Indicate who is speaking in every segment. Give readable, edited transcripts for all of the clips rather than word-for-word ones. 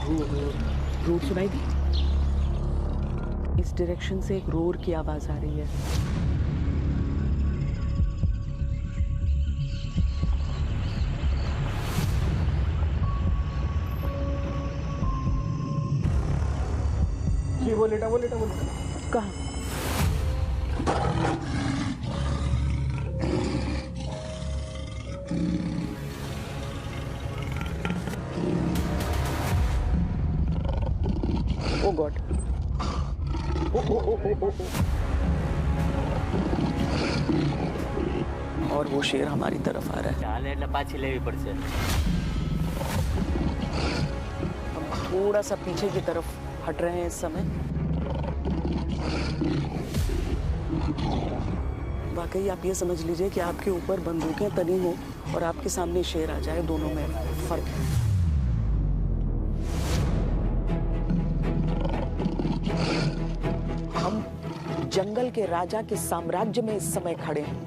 Speaker 1: Road सुनाई दी? इस direction से एक रोर की आवाज आ रही है।
Speaker 2: जी वो लेटा
Speaker 1: कहाँ? ओ गॉड, और वो शेर हमारी तरफ आ रहा है।
Speaker 3: ચાલે એટલે પાછી લેવી પડશે।
Speaker 1: हम थोड़ा सा पीछे की तरफ हट रहे हैं इस समय। वाकई आप ये समझ लीजिए कि आपके ऊपर बंदूकें तनी हो और आपके सामने शेर आ जाए, दोनों में फर्क है। हम जंगल के राजा के साम्राज्य में इस समय खड़े हैं।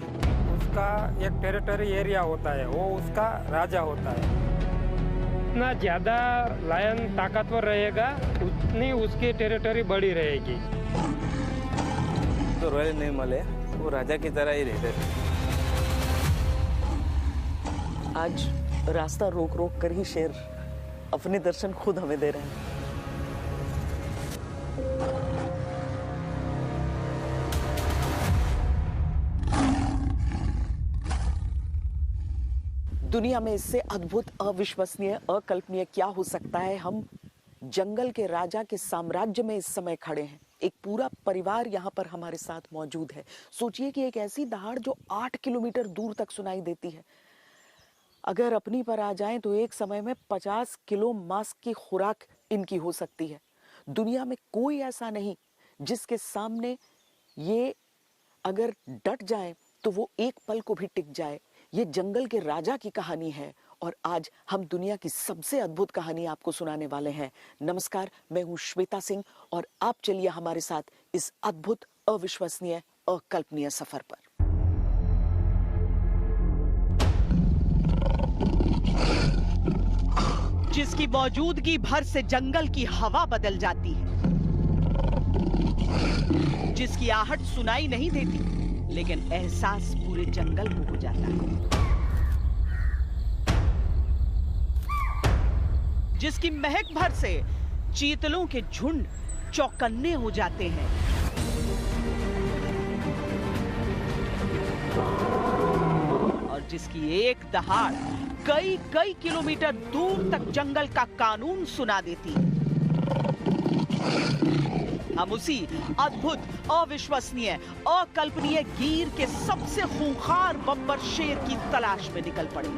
Speaker 2: उसका एक टेरिटरी एरिया होता है, वो उसका राजा होता है। जितना ज्यादा लायन ताकतवर रहेगा उतनी उसकी टेरिटरी बड़ी रहेगी।
Speaker 4: तो रॉयल नहीं मिले, वो राजा की तरह ही रहते थे।
Speaker 1: आज रास्ता रोक रोक कर ही शेर अपने दर्शन खुद हमें दे रहे हैं। दुनिया में इससे अद्भुत, अविश्वसनीय, अकल्पनीय क्या हो सकता है। हम जंगल के राजा के साम्राज्य में इस समय खड़े हैं। एक पूरा परिवार यहाँ पर हमारे साथ मौजूद है। सोचिए कि एक ऐसी दहाड़ जो 8 किलोमीटर दूर तक सुनाई देती है, अगर अपनी पर आ जाएं तो एक समय में 50 किलो मांस की खुराक इनकी हो सकती है। दुनिया में कोई ऐसा नहीं जिसके सामने ये अगर डट जाए तो वो एक पल को भी टिक जाए। ये जंगल के राजा की कहानी है और आज हम दुनिया की सबसे अद्भुत कहानी आपको सुनाने वाले हैं। नमस्कार, मैं हूं श्वेता सिंह और आप चलिए हमारे साथ इस अद्भुत, अविश्वसनीय, अकल्पनीय सफर पर। जिसकी मौजूदगी भर से जंगल की हवा बदल जाती है, जिसकी आहट सुनाई नहीं देती लेकिन एहसास पूरे जंगल को हो जाता है, जिसकी महक भर से चीतलों के झुंड चौकन्ने हो जाते हैं, और जिसकी एक दहाड़ कई कई किलोमीटर दूर तक जंगल का कानून सुना देती है। हम उसी अद्भुत, अविश्वसनीय, अकल्पनीय गिर के सबसे खूंखार बब्बर शेर की तलाश में निकल पड़े।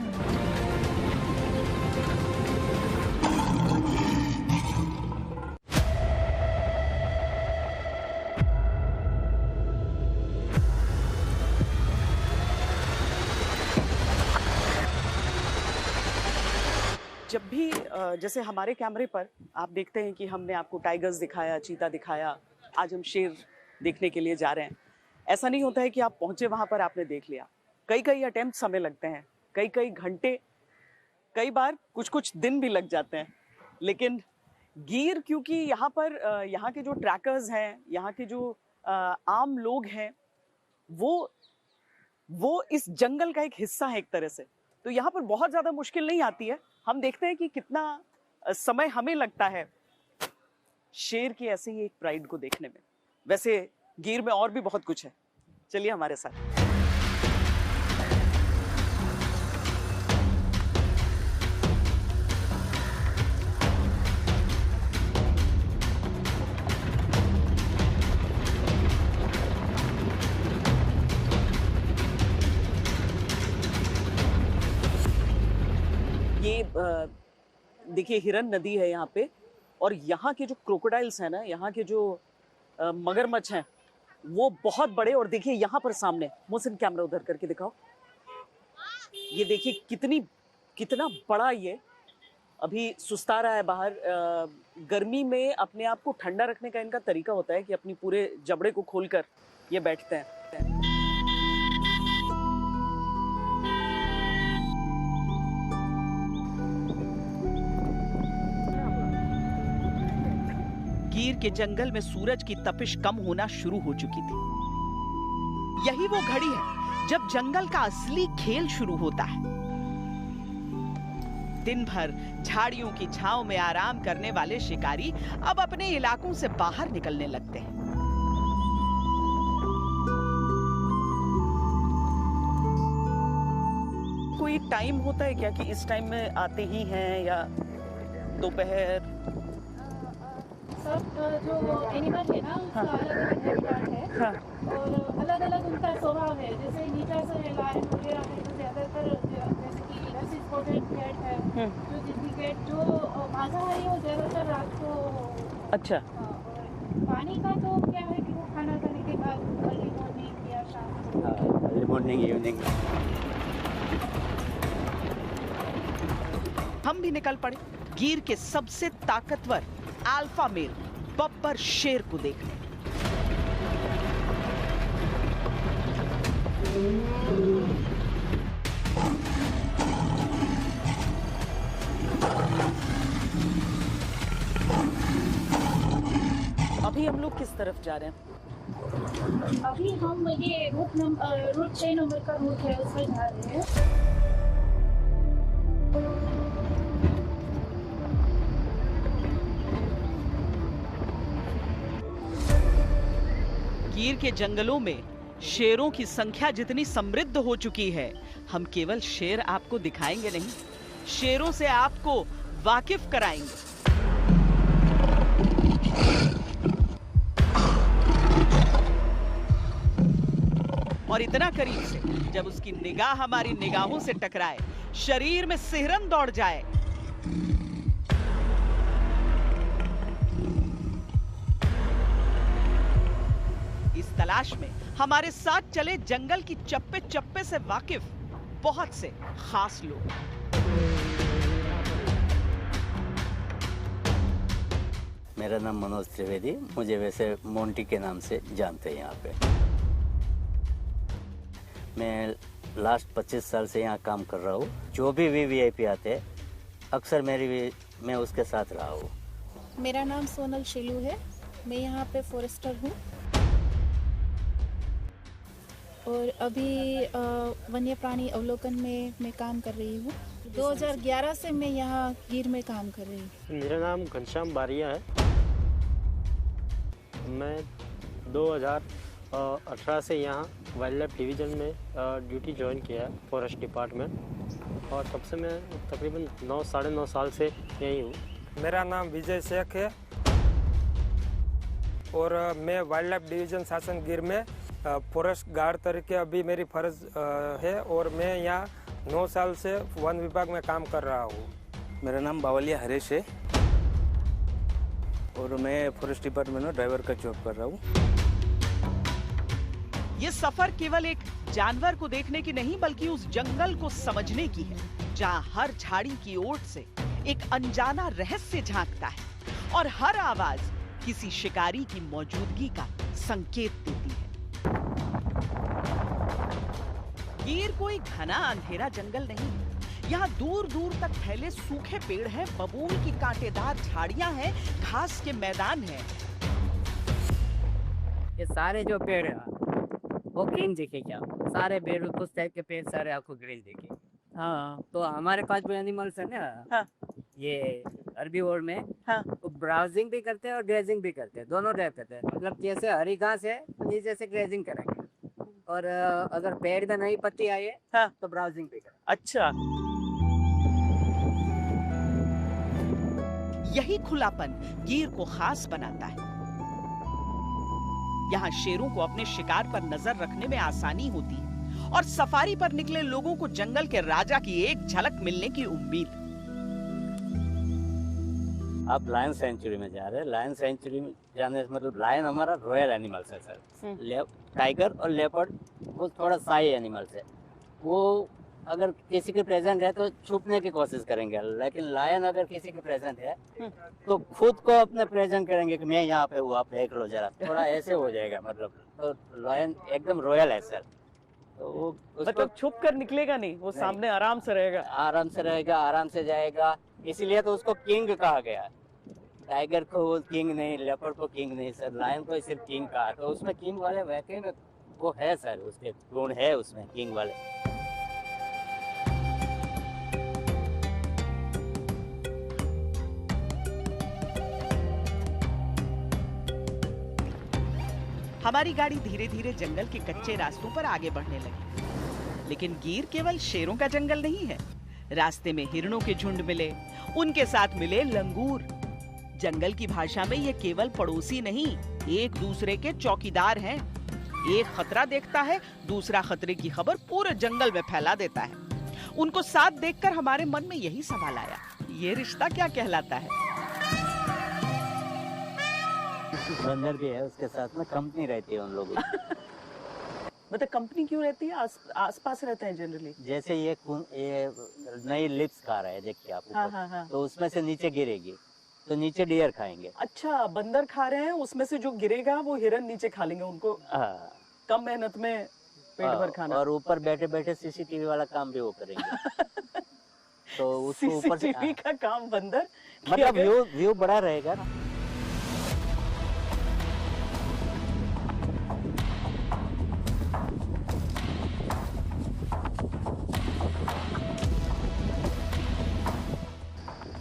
Speaker 1: जब भी जैसे हमारे कैमरे पर आप देखते हैं कि हमने आपको टाइगर्स दिखाया, चीता दिखाया, आज हम शेर देखने के लिए जा रहे हैं। ऐसा नहीं होता है कि आप पहुंचे वहां पर आपने देख लिया। कई कई अटेम्प्ट हमें लगते हैं, कई कई घंटे, कई बार कुछ कुछ दिन भी लग जाते हैं। लेकिन गिर, क्योंकि यहाँ पर यहाँ के जो ट्रैकर्स हैं, यहाँ के जो आम लोग हैं, वो इस जंगल का एक हिस्सा है एक तरह से। तो यहाँ पर बहुत ज्यादा मुश्किल नहीं आती है। हम देखते हैं कि कितना समय हमें लगता है शेर की ऐसे ही एक प्राइड को देखने में। वैसे गिर में और भी बहुत कुछ है, चलिए हमारे साथ। ये देखिए हिरन नदी है यहाँ पे, और यहाँ के जो क्रोकोडाइल्स हैं ना, यहाँ के जो मगरमच्छ हैं, वो बहुत बड़े। और देखिए यहाँ पर सामने, मोशन कैमरा उधर करके दिखाओ, ये देखिए कितना बड़ा ये अभी सुस्ता रहा है बाहर। गर्मी में अपने आप को ठंडा रखने का इनका तरीका होता है कि अपनी पूरे जबड़े को खोलकर ये बैठते हैं। के जंगल में सूरज की तपिश कम होना शुरू हो चुकी थी। यही वो घड़ी है जब जंगल का असली खेल शुरू होता है। दिन भर झाड़ियों की छांव में आराम करने वाले शिकारी अब अपने इलाकों से बाहर निकलने लगते हैं। कोई टाइम होता है क्या कि इस टाइम में आते ही हैं या दोपहर?
Speaker 3: सब जो एनिमल है ना उसका अलग-अलग हैबिटेट है।
Speaker 1: हाँ।
Speaker 3: और अलग-अलग उनका स्वभाव है। जैसे नीचा सा है लायन वगैरह है तो ज्यादातर जैसे कि रस स्पॉटेड कैट है, जो जिंदी कैट जो मांसाहारी हो ज्यादातर रात को।
Speaker 1: अच्छा।
Speaker 3: और पानी का तो क्या है कि वो खाना खाने के बाद अर्ली मॉर्निंग या शाम को।
Speaker 5: Early morning evening.
Speaker 1: हम भी निकल पड़े गिर के सबसे ताकतवर अल्फा मेल बब्बर शेर को देखने। अभी हम लोग किस तरफ जा रहे हैं?
Speaker 3: अभी हम ये रूट 6 नंबर का रूट है उस पर जा रहे हैं।
Speaker 1: गिर के जंगलों में शेरों की संख्या जितनी समृद्ध हो चुकी है, हम केवल शेर आपको दिखाएंगे नहीं, शेरों से आपको वाकिफ कराएंगे। और इतना करीब से जब उसकी निगाह हमारी निगाहों से टकराए, शरीर में सिहरन दौड़ जाए। इस तलाश में हमारे साथ चले जंगल की चप्पे चप्पे से वाकिफ बहुत से खास लोग।
Speaker 5: मेरा नाम मनोज त्रिवेदी, मुझे वैसे मोंटी के नाम से जानते हैं यहाँ पे। मैं लास्ट 25 साल से यहाँ काम कर रहा हूँ। जो भी वीवीआईपी आते हैं अक्सर मैं उसके साथ रहा हूँ।
Speaker 3: मेरा नाम सोनल शेलू है, मैं यहाँ पे फॉरेस्टर हूँ और अभी वन्य प्राणी अवलोकन में मैं काम कर रही हूँ। 2011 से मैं यहाँ गिर में काम कर रही हूँ।
Speaker 2: मेरा नाम घनश्याम बारिया है। मैं 2018 से यहाँ वाइल्ड लाइफ डिवीज़न में ड्यूटी ज्वाइन किया है, फॉरेस्ट डिपार्टमेंट, और तब से मैं तकरीबन 9-9.5 साल से यहीं हूँ। मेरा नाम विजय शेख है और मैं वाइल्ड लाइफ डिवीज़न शासन गिर में फॉरेस्ट गार्ड तरीके अभी मेरी फर्ज है और मैं यहाँ 9 साल से वन विभाग में काम कर रहा हूँ।
Speaker 4: मेरा नाम बावलिया हरीश है और मैं फॉरेस्ट डिपार्टमेंट में ड्राइवर का जॉब कर रहा हूँ।
Speaker 1: ये सफर केवल एक जानवर को देखने की नहीं बल्कि उस जंगल को समझने की है, जहाँ हर झाड़ी की ओट से एक अनजाना रहस्य झांकता है और हर आवाज किसी शिकारी की मौजूदगी का संकेत देती है। गिर कोई घना अंधेरा जंगल नहीं है। यहाँ दूर दूर तक फैले सूखे पेड़ हैं, बबूल की कांटेदार झाड़ियां हैं, घास के मैदान हैं।
Speaker 6: ये सारे जो पेड़ है वो ग्रीन दिखे, क्या सारे पेड़ उस टाइप के पेड़ सारे आपको ग्रीन दिखे। हाँ, तो हमारे पास जो एनिमल्स है ना,
Speaker 1: हाँ।
Speaker 6: ये अरबी वर्ल्ड में
Speaker 1: हाँ।
Speaker 6: वो ब्राउजिंग भी करते हैं और ग्रेजिंग भी करते हैं, दोनों टाइप करते हैं। मतलब जैसे हरी घास है तो नीचे से ग्रेजिंग करेंगे और अगर पेड़ में नई पत्ती आई है
Speaker 1: हाँ।
Speaker 6: तो ब्राउजिंग भी करेंगे।
Speaker 1: अच्छा, यही खुलापन गिर को खास बनाता है। यहाँ शेरों को अपने शिकार पर नजर रखने में आसानी होती है और सफारी पर निकले लोगों को जंगल के राजा की एक झलक मिलने की उम्मीद।
Speaker 5: आप लायन सेंचुरी में जा रहे हैं। लायन सेंचुरी में जाने से मतलब लायन हमारा रॉयल एनिमल्स है सर। टाइगर और लेपर्ड वो थोड़ा साई एनिमल्स है। वो अगर किसी के प्रेजेंट है तो छुपने की कोशिश करेंगे, लेकिन लायन अगर किसी के प्रेजेंट है तो खुद को अपने प्रेजेंट करेंगे कि मैं यहाँ पे हूँ, आप देख लो जरा, थोड़ा ऐसे हो जाएगा। मतलब तो लायन एकदम रॉयल है सर। तो वो
Speaker 1: मतलब छुप कर निकलेगा नहीं, वो सामने आराम से रहेगा।
Speaker 5: आराम से रहेगा, आराम से जाएगा, इसीलिए तो उसको किंग कहा गया है। टाइगर को वो किंग नहीं, लेपर्ड को किंग नहीं सर, लायन को सिर्फ किंग कहा। तो उसमें किंग वाले वाकई में वो है सर, उसके गुण है उसमें किंग वाले।
Speaker 1: हमारी गाड़ी धीरे धीरे जंगल के कच्चे रास्तों पर आगे बढ़ने लगी। लेकिन गिर केवल शेरों का जंगल नहीं है। रास्ते में हिरणों के झुंड मिले, उनके साथ मिले लंगूर। जंगल की भाषा में ये केवल पड़ोसी नहीं, एक दूसरे के चौकीदार हैं। एक खतरा देखता है, दूसरा खतरे की खबर पूरे जंगल में फैला देता है। उनको साथ देखकर हमारे मन में यही सवाल आया, ये रिश्ता क्या कहलाता है?
Speaker 5: बंदर भी है उसके साथ में, कंपनी रहती है उन लोगों की।
Speaker 1: मतलब कंपनी क्यों रहती है? आसपास रहते हैं जनरली।
Speaker 5: जैसे ये नई लिप्स खा रहा है, देखिए आप ऊपर।
Speaker 1: हाँ।
Speaker 5: तो उसमें से नीचे गिरेगी तो नीचे डियर खाएंगे।
Speaker 1: अच्छा, बंदर खा रहे हैं, उसमें से जो गिरेगा वो हिरन नीचे खा लेंगे। उनको
Speaker 5: हाँ,
Speaker 1: कम मेहनत में पेट भर खाना।
Speaker 5: और ऊपर बैठे बैठे सीसीटीवी वाला काम भी वो करेंगे। तो उसको ऊपर से
Speaker 1: सीसीटीवी का काम बंदर
Speaker 5: मतलब व्यू बड़ा रहेगा ना।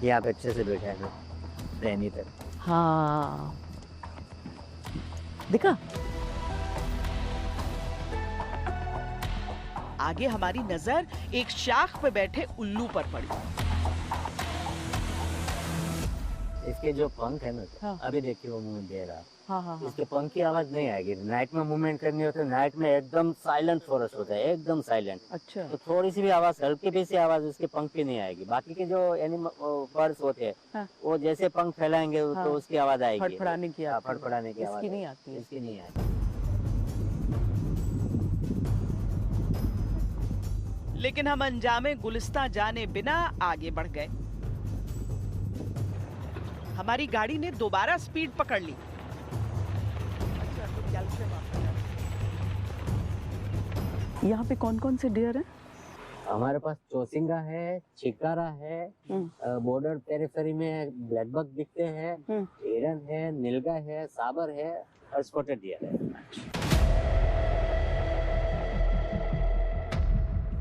Speaker 5: यहाँ पे अच्छे से बैठा है रहनी तक।
Speaker 1: हाँ, देखा? आगे हमारी नजर एक शाख पे बैठे उल्लू पर पड़ी।
Speaker 5: इसके जो पंख है ना,
Speaker 1: हाँ।
Speaker 5: अभी देखिए वो मुंह दे रहा।
Speaker 1: हाँ।
Speaker 5: इसके पंख की आवाज नहीं आएगी। नाइट में मूवमेंट करनी होती है, नाइट में एकदम साइलेंट फॉरेस्ट होता है, एकदम साइलेंट।
Speaker 1: अच्छा।
Speaker 5: तो थोड़ी सी भी आवाज, हल्की भी सी आवाज उसके पंख की नहीं आएगी। बाकी के जो एनिमल बर्ड्स होते हैं,
Speaker 1: हाँ।
Speaker 5: वो जैसे पंख फैलाएंगे
Speaker 1: हाँ।
Speaker 5: तो उसकी आवाज आएगी।
Speaker 1: फड़फड़ाने की
Speaker 5: हाँ,
Speaker 1: आती है।
Speaker 5: फड़फड़ाने की आवाज
Speaker 1: इसकी नहीं आती है।
Speaker 5: इसकी नहीं आती।
Speaker 1: लेकिन हम अंजामे गुलिस्तां जाने बिना आगे बढ़ गए। हमारी गाड़ी ने दोबारा स्पीड पकड़ ली। यहाँ पे कौन कौन से डियर हैं?
Speaker 5: हमारे पास चौसिंगा है, चिकारा है, बॉर्डर पेरिफेरी में ब्लैकबक दिखते हैं, हिरन है, नीलगा है, साबर है और स्पॉटेड डियर है।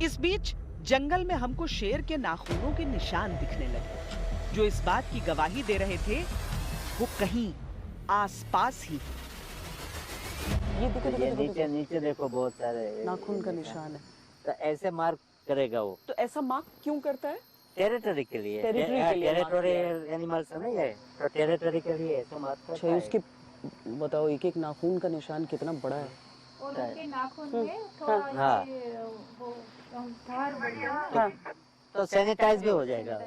Speaker 1: इस बीच जंगल में हमको शेर के नाखूनों के निशान दिखने लगे, जो इस बात की गवाही दे रहे थे वो कहीं आसपास ही।
Speaker 5: ये नीचे देखो बहुत सारे
Speaker 1: नाखून का निशान है।
Speaker 5: तो ऐसे मार्क करेगा वो।
Speaker 1: तो ऐसा मार्क क्यों करता है?
Speaker 5: टेरिटरी के लिए।
Speaker 1: टेरिटरी
Speaker 5: एनिमल्स है ना ये, तो टेरिटरी के लिए ऐसे मार्क करता है।
Speaker 1: उसके बताओ, एक एक नाखून का निशान कितना बड़ा है।
Speaker 3: और उनके नाखून में थोड़ा
Speaker 5: हाँ।
Speaker 3: ये वो धार बढ़ गया
Speaker 1: हाँ।
Speaker 5: तो सैनिटाइज भी हो जाएगा।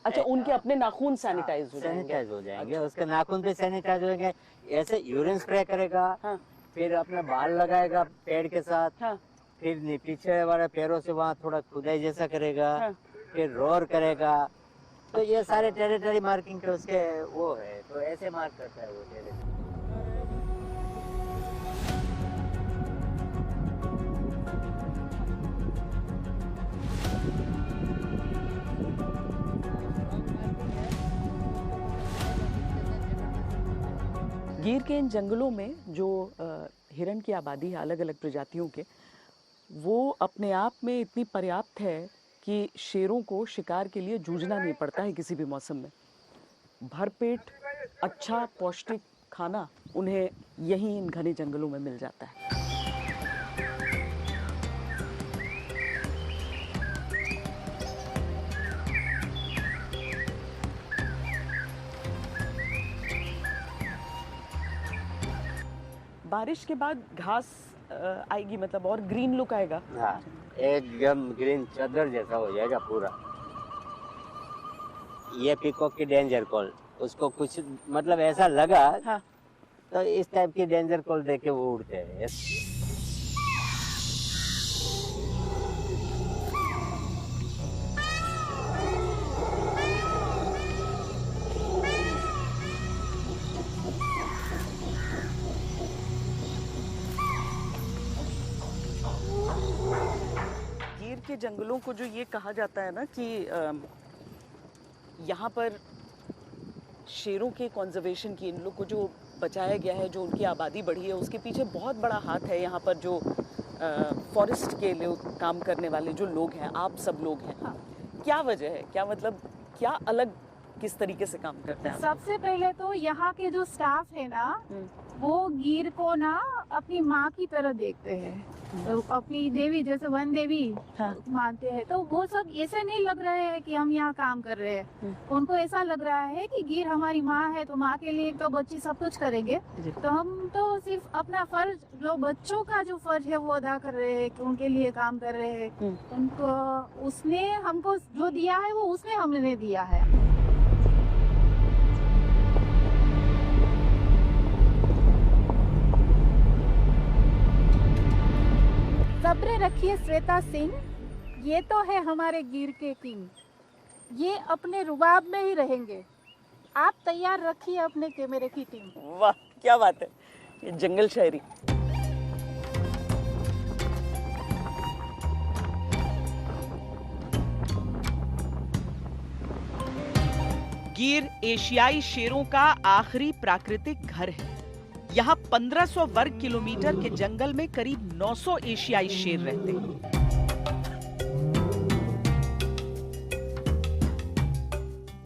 Speaker 1: अच्छा, उनके अपने नाखून सैनिटाइज हो जाएंगे।
Speaker 5: सैनिटाइज हो जाएंगे, उसके नाखून भी सैनिटाइज हो जाएंगे। ऐसे यूरिन स्प्रे करेगा,
Speaker 1: हाँ।
Speaker 5: फिर अपने बाल लगाएगा पेड़ के साथ,
Speaker 1: हाँ।
Speaker 5: फिर पीछे वाले पैरों से वहाँ थोड़ा खुदाई जैसा करेगा,
Speaker 1: हाँ।
Speaker 5: फिर रोर करेगा। तो ये सारे टेरिटरी मार्किंग के उसके वो है, तो ऐसे मार्क करता है वो टेरिटरी।
Speaker 1: गिर के इन जंगलों में जो हिरन की आबादी है अलग अलग प्रजातियों के, वो अपने आप में इतनी पर्याप्त है कि शेरों को शिकार के लिए जूझना नहीं पड़ता है किसी भी मौसम में। भरपेट अच्छा पौष्टिक खाना उन्हें यहीं इन घने जंगलों में मिल जाता है। बारिश के बाद घास आएगी, मतलब और ग्रीन लुक आएगा।
Speaker 5: हाँ, एकदम ग्रीन चादर जैसा हो जाएगा पूरा। ये पीकॉक की डेंजर कॉल, उसको कुछ मतलब ऐसा लगा,
Speaker 1: हाँ।
Speaker 5: तो इस टाइप की डेंजर कॉल देके वो उड़ते हैं।
Speaker 1: गिर के जंगलों को जो ये कहा जाता है ना कि यहाँ पर शेरों के कंजर्वेशन की, इन लोग को जो बचाया गया है, जो उनकी आबादी बढ़ी है, उसके पीछे बहुत बड़ा हाथ है यहाँ पर जो फॉरेस्ट के लिए काम करने वाले जो लोग हैं, आप सब लोग हैं। क्या वजह है, क्या मतलब, क्या अलग किस तरीके से काम करते हैं आप?
Speaker 3: सबसे पहले तो यहाँ के जो स्टाफ है ना, वो गिर को ना अपनी माँ की तरह देखते हैं, तो अपनी देवी जैसे वन देवी मानते हैं। तो वो सब ऐसे नहीं लग रहे हैं कि हम यहाँ काम कर रहे हैं, उनको ऐसा लग रहा है कि गिर हमारी माँ है, तो माँ के लिए तो बच्ची सब कुछ करेंगे, तो हम तो सिर्फ अपना फर्ज, जो बच्चों का जो फर्ज है वो अदा कर रहे हैं, कि उनके लिए काम कर रहे हैं। उनको, उसने हमको जो दिया है वो उसने हमने दिया है। सब्र रखिए श्वेता सिंह, ये तो है हमारे गिर के किंग, ये अपने रुबाब में ही रहेंगे। आप तैयार रखिए अपने कैमरे की टीम।
Speaker 1: वाह, क्या बात है, ये जंगल शायरी। गिर एशियाई शेरों का आखिरी प्राकृतिक घर है। यहाँ 1500 वर्ग किलोमीटर के जंगल में करीब 900 एशियाई शेर रहते हैं।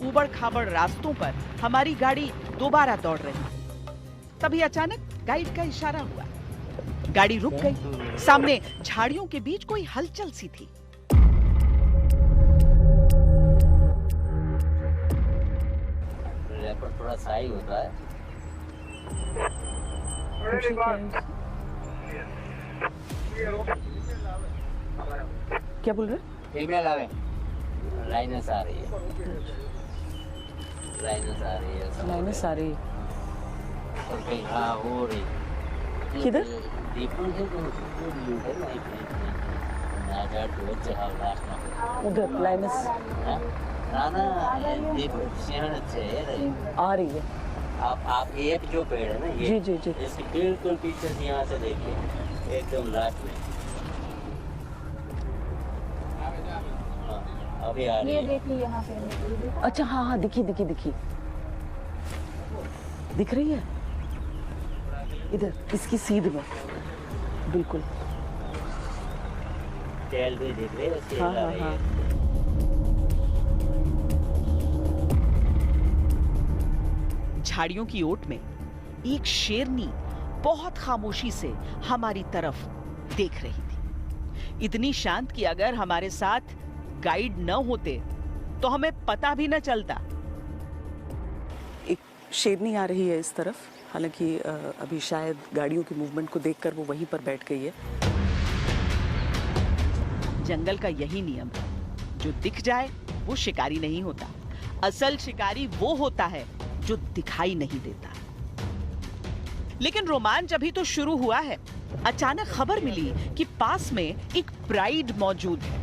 Speaker 1: ऊबड़ खाबड़ रास्तों पर हमारी गाड़ी दोबारा दौड़ रही है। तभी अचानक गाइड का इशारा हुआ, गाड़ी रुक गई। सामने झाड़ियों के बीच कोई हलचल सी थी।
Speaker 5: लेपर्ड थोड़ा साई होता है।
Speaker 1: क्या बोल रहे?
Speaker 5: फीमेल आवे, लाइनस आ रही है, लाइनस आ रही है,
Speaker 1: लाइनस आ रही है।
Speaker 5: और कहीं हाँ हो रही।
Speaker 1: किधर?
Speaker 5: दीपन से तो है ना, ना जा तो जहाँ लास्ट में
Speaker 1: उधर लाइनस
Speaker 5: ना ना दीपन सिंहन अच्छे है
Speaker 1: आ रही है।
Speaker 5: आप एक जो पेड़ है ना, ये
Speaker 1: जी जी जी,
Speaker 5: इसके बिल्कुल पीछे से यहाँ से देखिए, एकदम लास्ट में। हाँ, अभी आ रही
Speaker 3: ये
Speaker 5: है।
Speaker 3: देखिए यहाँ पे।
Speaker 1: अच्छा हाँ हाँ, दिखी दिखी दिखी, दिख रही है इधर, इसकी सीध में बिल्कुल।
Speaker 5: टेल भी दिख रही है, उसकी
Speaker 1: हाँ
Speaker 5: हिला
Speaker 1: हाँ
Speaker 5: रही
Speaker 1: हाँ।
Speaker 5: है।
Speaker 1: झाड़ियों की ओट में एक शेरनी बहुत खामोशी से हमारी तरफ देख रही थी। इतनी शांत कि अगर हमारे साथ गाइड न होते तो हमें पता भी न चलता। एक शेरनी आ रही है इस तरफ, हालांकि अभी शायद गाड़ियों की मूवमेंट को देखकर वो वहीं पर बैठ गई है। जंगल का यही नियम है, जो दिख जाए वो शिकारी नहीं होता। असल शिकारी वो होता है जो दिखाई नहीं देता। लेकिन रोमांच अभी तो शुरू हुआ है। अचानक खबर मिली कि पास में एक प्राइड मौजूद है।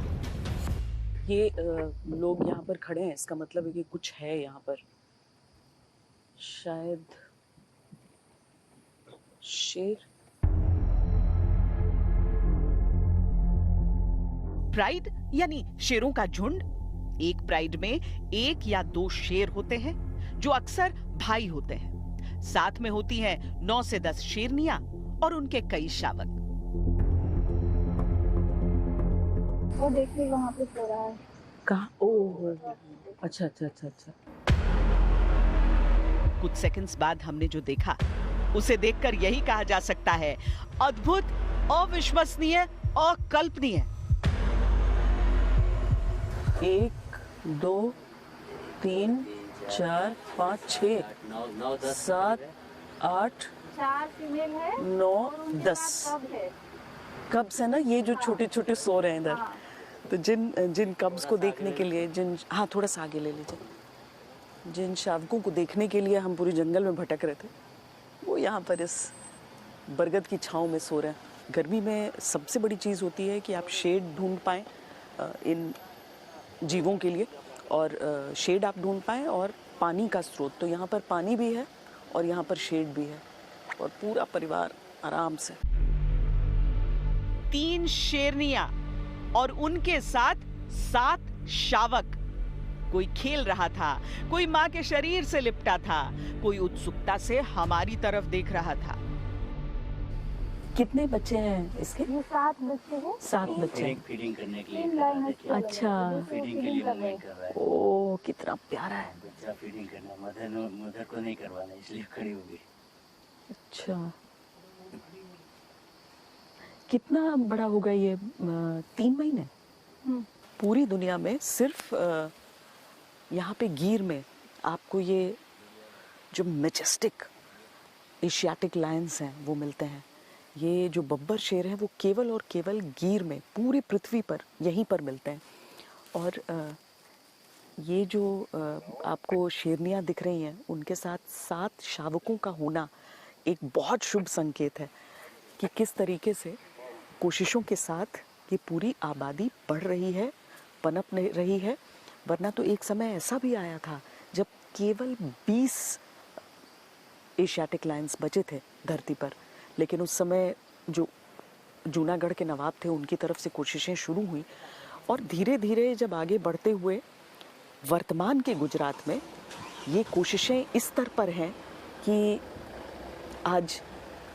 Speaker 1: ये लोग यहाँ पर खड़े हैं, इसका मतलब है कि कुछ है यहाँ पर, शायद शेर। प्राइड यानी शेरों का झुंड। एक प्राइड में एक या दो शेर होते हैं जो अक्सर भाई होते हैं। साथ में होती हैं 9 से 10 शेरनियां और उनके कई शावक।
Speaker 3: वो देखिए वहाँ पे सो रहा है।
Speaker 1: कहाँ? ओह, अच्छा अच्छा अच्छा अच्छा। कुछ सेकंड्स बाद हमने जो देखा उसे देखकर यही कहा जा सकता है, अद्भुत, अविश्वसनीय, अकल्पनीय। 1 2 3 4 5 6 7 8
Speaker 3: 4 फीमेल है
Speaker 1: 9
Speaker 3: और उनके
Speaker 1: 10
Speaker 3: पास कब है।
Speaker 1: कब्स है ना, ये जो छोटे छोटे सो रहे हैं इधर। तो जिन कब्स को देखने के लिए, हाँ थोड़ा सा आगे ले लीजिए, जिन शावकों को देखने के लिए हम पूरे जंगल में भटक रहे थे, वो यहाँ पर इस बरगद की छांव में सो रहे हैं। गर्मी में सबसे बड़ी चीज़ होती है कि आप शेड ढूंढ पाएं इन जीवों के लिए, और शेड आप ढूंढ पाएं और पानी का स्रोत। तो यहाँ पर पानी भी है और यहाँ पर शेड भी है, और पूरा परिवार आराम से। 3 शेरनियां और उनके साथ 7 शावक कोई खेल रहा था, कोई माँ के शरीर से लिपटा था, कोई उत्सुकता से हमारी तरफ देख रहा था। कितने बच्चे हैं इसके?
Speaker 3: 7 बच्चे हैं।
Speaker 1: 7 बच्चे।
Speaker 5: फीडिंग करने के
Speaker 3: 3 लाइन
Speaker 5: लिए
Speaker 1: अच्छा,
Speaker 5: फीडिंग के लिए मूवमेंट कर रहा है।
Speaker 1: ओ कितना प्यारा है।
Speaker 5: बच्चा फीडिंग करना, मदर को नहीं करवाना, इसलिए खड़ी हो गई।
Speaker 1: अच्छा, कितना बड़ा होगा ये? 3 महीने। पूरी दुनिया में सिर्फ यहाँ पे गिर में आपको ये जो मैजेस्टिक एशियाटिक लायंस हैं वो मिलते हैं। ये जो बब्बर शेर हैं वो केवल और केवल गिर में, पूरी पृथ्वी पर यहीं पर मिलते हैं। और ये जो आपको शेरनियाँ दिख रही हैं, उनके साथ 7 शावकों का होना एक बहुत शुभ संकेत है कि किस तरीके से कोशिशों के साथ ये पूरी आबादी बढ़ रही है, पनप रही है। वरना तो एक समय ऐसा भी आया था जब केवल 20 एशियाटिक लायंस बचे थे धरती पर। लेकिन उस समय जो जूनागढ़ के नवाब थे, उनकी तरफ से कोशिशें शुरू हुई और धीरे धीरे जब आगे बढ़ते हुए वर्तमान के गुजरात में ये कोशिशें इस स्तर पर हैं कि आज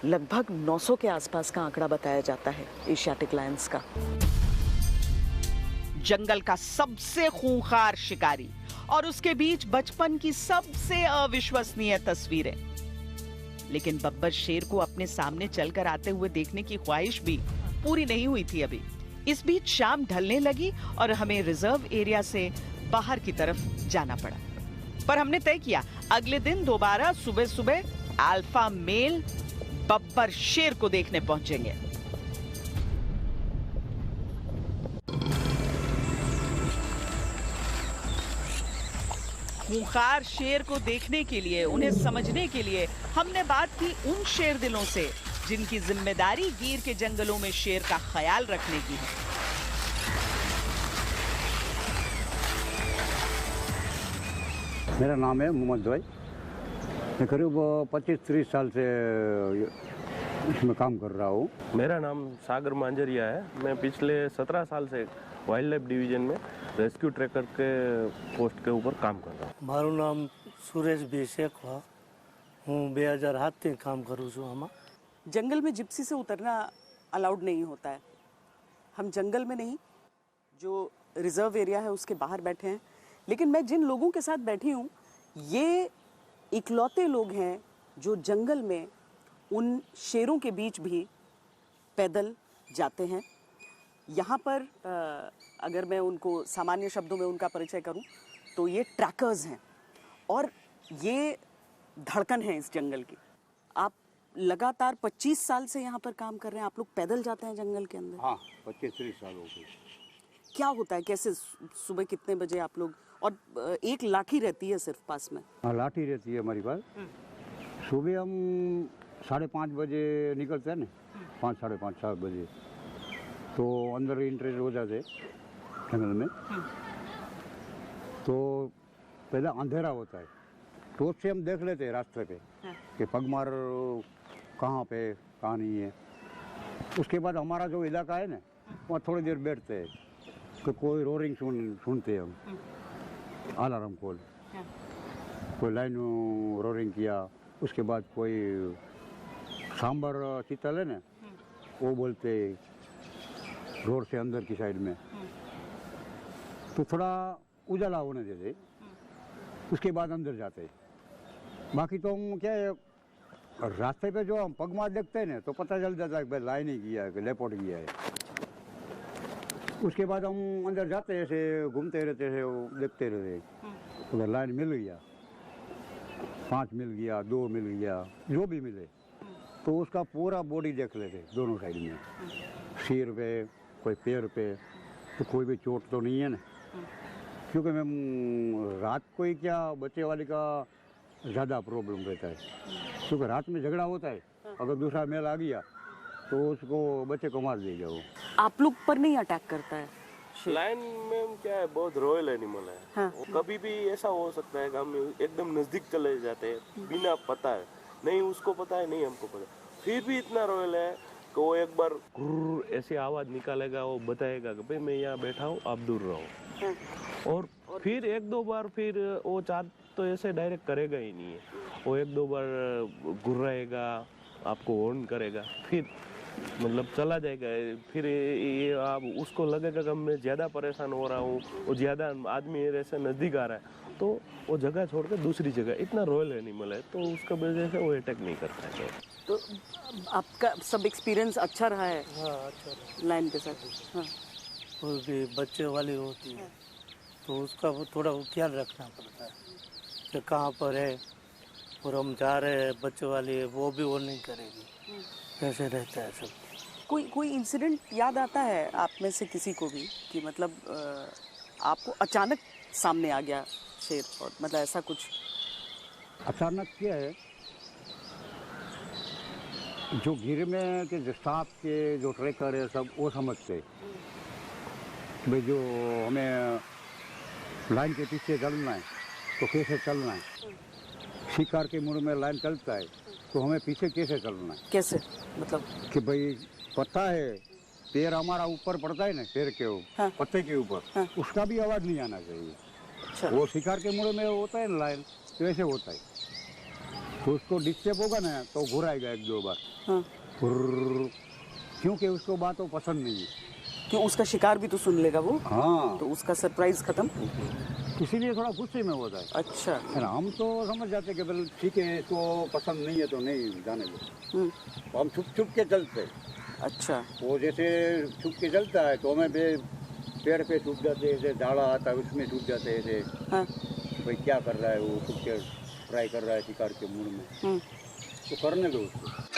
Speaker 1: लगभग 900 के आसपास का आंकड़ा बताया जाता है एशियाटिक लायंस का। जंगल का सबसे खूंखार शिकारी और उसके बीच बचपन की सबसे अविश्वसनीय तस्वीरें। लेकिन बब्बर शेर को अपने सामने चलकर आते हुए देखने की ख्वाहिश भी पूरी नहीं हुई थी अभी। इस बीच शाम ढलने लगी और हमें रिजर्व एरिया से बाहर की तरफ जाना पड़ा। पर हमने तय किया अगले दिन दोबारा सुबह सुबह अल्फा मेल बब्बर शेर को देखने पहुंचेंगे। खूंखार शेर को देखने के लिए, उन्हें समझने के लिए हमने बात की उन शेर दिलों से जिनकी जिम्मेदारी गिर के जंगलों में शेर का ख्याल रखने की है।
Speaker 7: मेरा नाम है मोहम्मद भाई। मैं करीब 25-30 साल से इसमें काम कर रहा हूँ।
Speaker 8: मेरा नाम सागर मांजरिया है। मैं पिछले 17 साल से वाइल्ड लाइफ डिवीजन में रेस्क्यू ट्रैकर के पोस्ट के ऊपर काम कर रहा हूँ।
Speaker 9: મારું નામ સુરેશ બી શેખવા। હું 2007 થી કામ કરું છું આમાં।
Speaker 1: जंगल में जिप्सी से उतरना अलाउड नहीं होता है। हम जंगल में नहीं, जो रिजर्व एरिया है उसके बाहर बैठे हैं। लेकिन मैं जिन लोगों के साथ बैठी हूँ, ये इकलौते लोग हैं जो जंगल में उन शेरों के बीच भी पैदल जाते हैं। यहाँ पर अगर मैं उनको सामान्य शब्दों में उनका परिचय करूँ तो ये ट्रैकर्स हैं और ये धड़कन है इस जंगल की। आप लगातार 25 साल से यहाँ पर काम कर रहे हैं। आप लोग पैदल जाते हैं जंगल के अंदर?
Speaker 7: हाँ, 25-30 साल हो गए।
Speaker 1: क्या होता है, कैसे सुबह कितने बजे आप लोग? और एक लाठी रहती है सिर्फ पास में?
Speaker 7: हाँ, लाठी रहती है हमारी पास। सुबह हम 5:30 बजे निकलते हैं ना, 5, 5:30, 7 बजे तो अंदर इंट्रेस्ट हो जाते जंगल में। तो पहले अंधेरा होता है, टॉर्च से हम देख लेते हैं रास्ते पे कि पगमार कहाँ पे कहाँ नहीं है। उसके बाद हमारा जो इलाका है ना, वहाँ थोड़ी देर बैठते हैं कि कोई रोरिंग सुनते हैं हम, अलार्म कॉल, कोई लाइन रोरिंग किया। उसके बाद कोई सांबर चीतल है ना, वो बोलते रोड से अंदर की साइड में, तो थोड़ा उजाला होने देते। उसके बाद अंदर जाते। बाकी तो हम क्या है, रास्ते पे जो हम पगमार देखते हैं ना, तो पता चल जाता है कि भाई लाइन ही किया है कि लेपोट किया है। उसके बाद हम अंदर जाते ऐसे घूमते रहते हैं, वो देखते रहते। अगर लाइन मिल गया, 5 मिल गया, 2 मिल गया, जो भी मिले, तो उसका पूरा बॉडी देख लेते दोनों साइड में, सिर पे, कोई पैर पे, तो कोई भी चोट तो नहीं है ना। क्योंकि मैम रात को ही क्या बच्चे वाले का ज़्यादा प्रॉब्लम रहता है, क्योंकि रात में झगड़ा होता है। अगर दूसरा मेल आ गया तो उसको बच्चे को मार देगा वो।
Speaker 1: आप लोग पर नहीं अटैक करता है?
Speaker 8: लायन में क्या है, बहुत रॉयल एनिमल है।
Speaker 1: हाँ।
Speaker 8: वो कभी भी ऐसा हो सकता है कि हम एकदम नजदीक चले जाते हैं बिना पता है, नहीं उसको पता है नहीं हमको पता, फिर भी इतना रॉयल है कि वो एक बार ऐसी आवाज निकालेगा, वो बताएगा कि भाई मैं यहाँ बैठा हूँ, आप दूर रहो। और फिर एक दो बार फिर वो चार्ज तो ऐसे डायरेक्ट करेगा ही नहीं है, वो एक दो बार घुर्राएगा, आपको हॉर्न करेगा, फिर मतलब चला जाएगा। फिर ये आप उसको लगेगा कि मैं ज़्यादा परेशान हो रहा हूँ, वो ज़्यादा आदमी मेरे से नज़दीक आ रहा है, तो वो जगह छोड़ कर दूसरी जगह, इतना रॉयल एनिमल है तो उसका वजह से वो अटैक नहीं करता है।
Speaker 1: तो आपका सब एक्सपीरियंस अच्छा रहा है
Speaker 9: हाँ अच्छा।
Speaker 1: लायन के साथ? हाँ।
Speaker 9: वो भी बच्चे वाली होती है तो उसका वो थोड़ा वो ख्याल रखना पड़ता है कि कहाँ पर है, और हम जा रहे हैं बच्चे वाली है, वो भी वो नहीं करेगी, कैसे रहता है सब।
Speaker 1: कोई इंसिडेंट याद आता है आप में से किसी को भी कि मतलब आपको अचानक सामने आ गया शेर, और मतलब ऐसा कुछ?
Speaker 7: अचानक क्या है, जो गिर में के जो स्टाफ के जो ट्रैकर है सब वो समझते भाई, जो हमें लाइन के पीछे चलना है तो कैसे चलना है, शिकार के मुड़ में लाइन चलता है तो हमें पीछे कैसे चलना है।
Speaker 1: कैसे मतलब?
Speaker 7: कि भाई पता है पैर हमारा ऊपर पड़ता है ना, पैर के ऊपर,
Speaker 1: हाँ।
Speaker 7: पत्ते के ऊपर,
Speaker 1: हाँ।
Speaker 7: उसका भी आवाज नहीं आना चाहिए।
Speaker 1: अच्छा।
Speaker 7: वो शिकार के मुड़ में होता है ना लाइन, तो ऐसे होता है, तो उसको डिस्टर्ब होगा ना तो घुराएगा एक दो बार।
Speaker 1: हाँ।
Speaker 7: क्योंकि उसको बात वो पसंद नहीं है,
Speaker 1: कि उसका शिकार भी तो सुन लेगा वो।
Speaker 7: हाँ,
Speaker 1: तो उसका सरप्राइज खत्म,
Speaker 7: इसीलिए थोड़ा गुस्से में होता है।
Speaker 1: अच्छा।
Speaker 7: है ना, हम तो समझ जाते हैं कि बिल्कुल ठीक है, इसको पसंद नहीं है तो नहीं जाने दो, तो हम छुप छुप के चलते।
Speaker 1: अच्छा।
Speaker 7: वो जैसे छुप के चलता है तो हमें पेड़ पे छुप जाते हैं, जैसे झाड़ा आता है उसमें छुप जाते हैं, जैसे
Speaker 1: हाँ।
Speaker 7: भाई क्या कर रहा है वो, छुप के ट्राई कर रहा है शिकार के मुड़ में, तो करने दो उसको।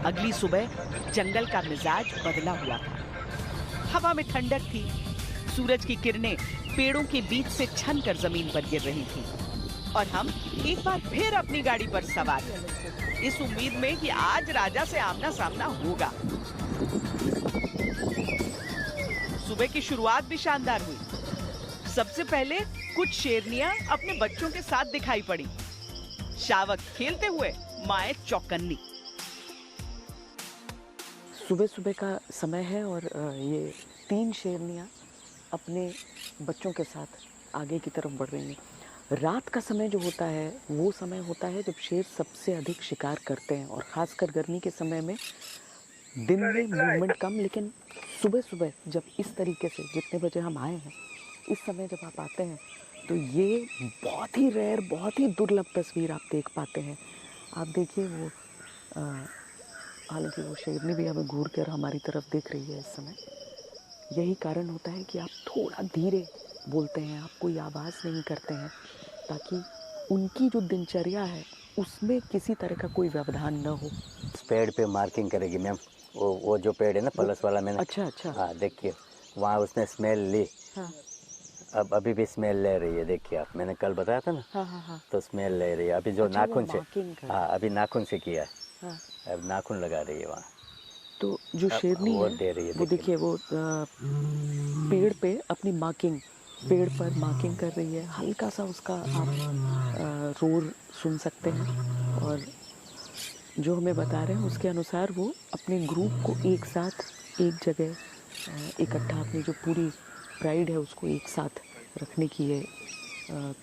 Speaker 10: अगली सुबह जंगल का मिजाज बदला हुआ था। हवा में ठंडक थी, सूरज की किरणें पेड़ों के बीच से छन कर जमीन पर गिर रही थी, और हम एक बार फिर अपनी गाड़ी पर सवार थे, इस उम्मीद में कि आज राजा से आमना सामना होगा। सुबह की शुरुआत भी शानदार हुई। सबसे पहले कुछ शेरनियां अपने बच्चों के साथ दिखाई पड़ी, शावक खेलते हुए, माए चौकन्नी।
Speaker 1: सुबह सुबह का समय है और ये 3 शेरनियां अपने बच्चों के साथ आगे की तरफ बढ़ रही हैं। रात का समय जो होता है वो समय होता है जब शेर सबसे अधिक शिकार करते हैं, और ख़ासकर गर्मी के समय में दिन में मूवमेंट कम, लेकिन सुबह सुबह जब इस तरीके से, जितने बजे हम आए हैं इस समय जब आप आते हैं, तो ये बहुत ही रेयर, बहुत ही दुर्लभ तस्वीर आप देख पाते हैं। आप देखिए वो हालांकि वो शेरनी भी हमें घूर कर हमारी तरफ देख रही है इस समय। यही कारण होता है कि आप थोड़ा धीरे बोलते हैं, आप कोई आवाज़ नहीं करते हैं, ताकि उनकी जो दिनचर्या है उसमें किसी तरह का कोई व्यवधान न हो।
Speaker 5: पेड़ पे मार्किंग करेगी मैम, वो जो पेड़ है ना पलस वाला, मैंने
Speaker 1: अच्छा।
Speaker 5: हाँ देखिए वहाँ उसने स्मेल ली।
Speaker 1: हाँ।
Speaker 5: अब अभी भी स्मेल ले रही है, देखिए आप, मैंने कल बताया था ना।
Speaker 1: हाँ।
Speaker 5: तो स्मेल ले रही है अभी, जो
Speaker 1: अच्छा,
Speaker 5: नाखून से,
Speaker 1: हाँ,
Speaker 5: अभी नाखून से किया है।
Speaker 1: हाँ।
Speaker 5: अब नाखून लगा रही है वहाँ।
Speaker 1: तो जो शेरनी
Speaker 5: वो
Speaker 1: है
Speaker 5: दे रही है,
Speaker 1: वो देखिए वो पेड़ पे अपनी मार्किंग, पेड़ पर मार्किंग कर रही है। हल्का सा उसका आप रोर सुन सकते हैं, और जो हमें बता रहे हैं उसके अनुसार वो अपने ग्रुप को एक साथ एक जगह इकट्ठा, अपनी जो पूरी प्राइड है उसको एक साथ रखने की ये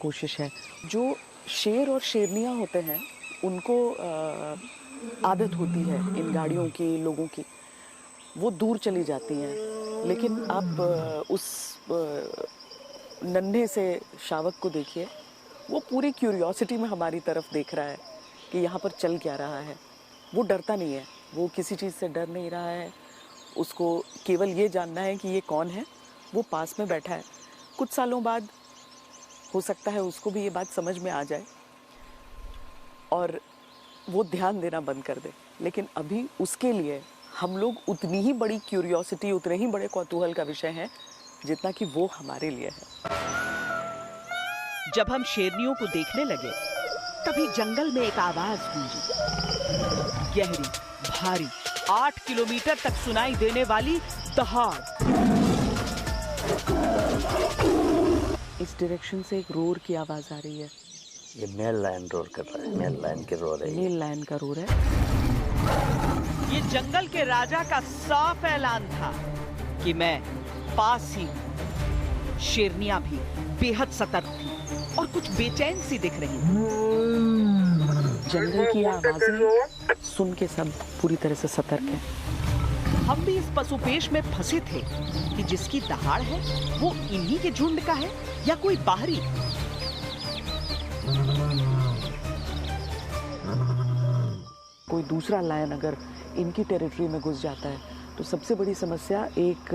Speaker 1: कोशिश है। जो शेर और शेरनियाँ होते हैं उनको आदत होती है इन गाड़ियों की, लोगों की, वो दूर चली जाती हैं, लेकिन आप उस नन्हे से शावक को देखिए, वो पूरी क्यूरियोसिटी में हमारी तरफ देख रहा है कि यहाँ पर चल क्या रहा है। वो डरता नहीं है, वो किसी चीज़ से डर नहीं रहा है, उसको केवल ये जानना है कि ये कौन है। वो पास में बैठा है। कुछ सालों बाद हो सकता है उसको भी ये बात समझ में आ जाए और वो ध्यान देना बंद कर दे, लेकिन अभी उसके लिए हम लोग उतनी ही बड़ी क्यूरियोसिटी, उतने ही बड़े कौतूहल का विषय है जितना कि वो हमारे लिए है।
Speaker 10: जब हम शेरनियों को देखने लगे तभी जंगल में एक आवाज गूंजी, गहरी, भारी, 8 किलोमीटर तक सुनाई देने वाली दहाड़।
Speaker 1: इस डायरेक्शन से एक रोर की आवाज आ रही है।
Speaker 5: ये मेल लायन रोर कर रहा है, मेल लायन के रोर है ये।
Speaker 1: मेल लायन का रोर है।
Speaker 10: ये जंगल के राजा का साफ ऐलान था कि मैं पास ही हूं। शेरनियां भी बेहद सतर्क थी और कुछ बेचैन सी दिख रही थी।
Speaker 1: जंगल की आवाजें सुन के सब पूरी तरह से सतर्क हैं।
Speaker 10: हम भी इस पशुपेश में फंसे थे कि जिसकी दहाड़ है वो इन्हीं के झुंड का है या कोई बाहरी।
Speaker 1: कोई दूसरा लायन अगर इनकी टेरिटरी में घुस जाता है तो सबसे बड़ी समस्या एक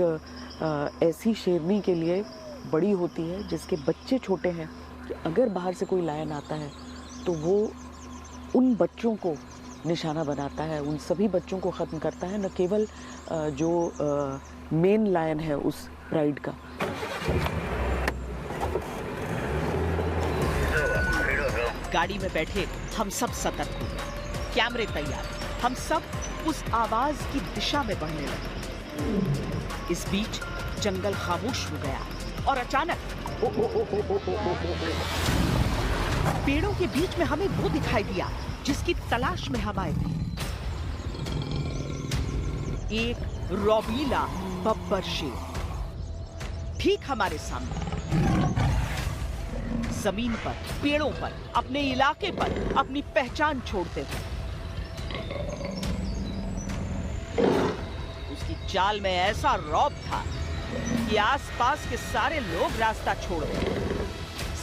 Speaker 1: ऐसी शेरनी के लिए बड़ी होती है जिसके बच्चे छोटे हैं कि अगर बाहर से कोई लायन आता है तो वो उन बच्चों को निशाना बनाता है, उन सभी बच्चों को ख़त्म करता है, न केवल जो मेन लायन है उस प्राइड का।
Speaker 10: गाड़ी में बैठे हम सब सतर्क हो गए, कैमरे तैयार। हम सब उस आवाज की दिशा में बढ़ने लगे। इस बीच जंगल खामोश हो गया और अचानक पेड़ों के बीच में हमें वो दिखाई दिया जिसकी तलाश में हम आए थे। एक रौबीला बब्बर शेर ठीक हमारे सामने, जमीन पर, पेड़ों पर, अपने इलाके पर अपनी पहचान छोड़ते थे। उसकी चाल में ऐसा रौब था कि आसपास के सारे लोग रास्ता छोड़ दें,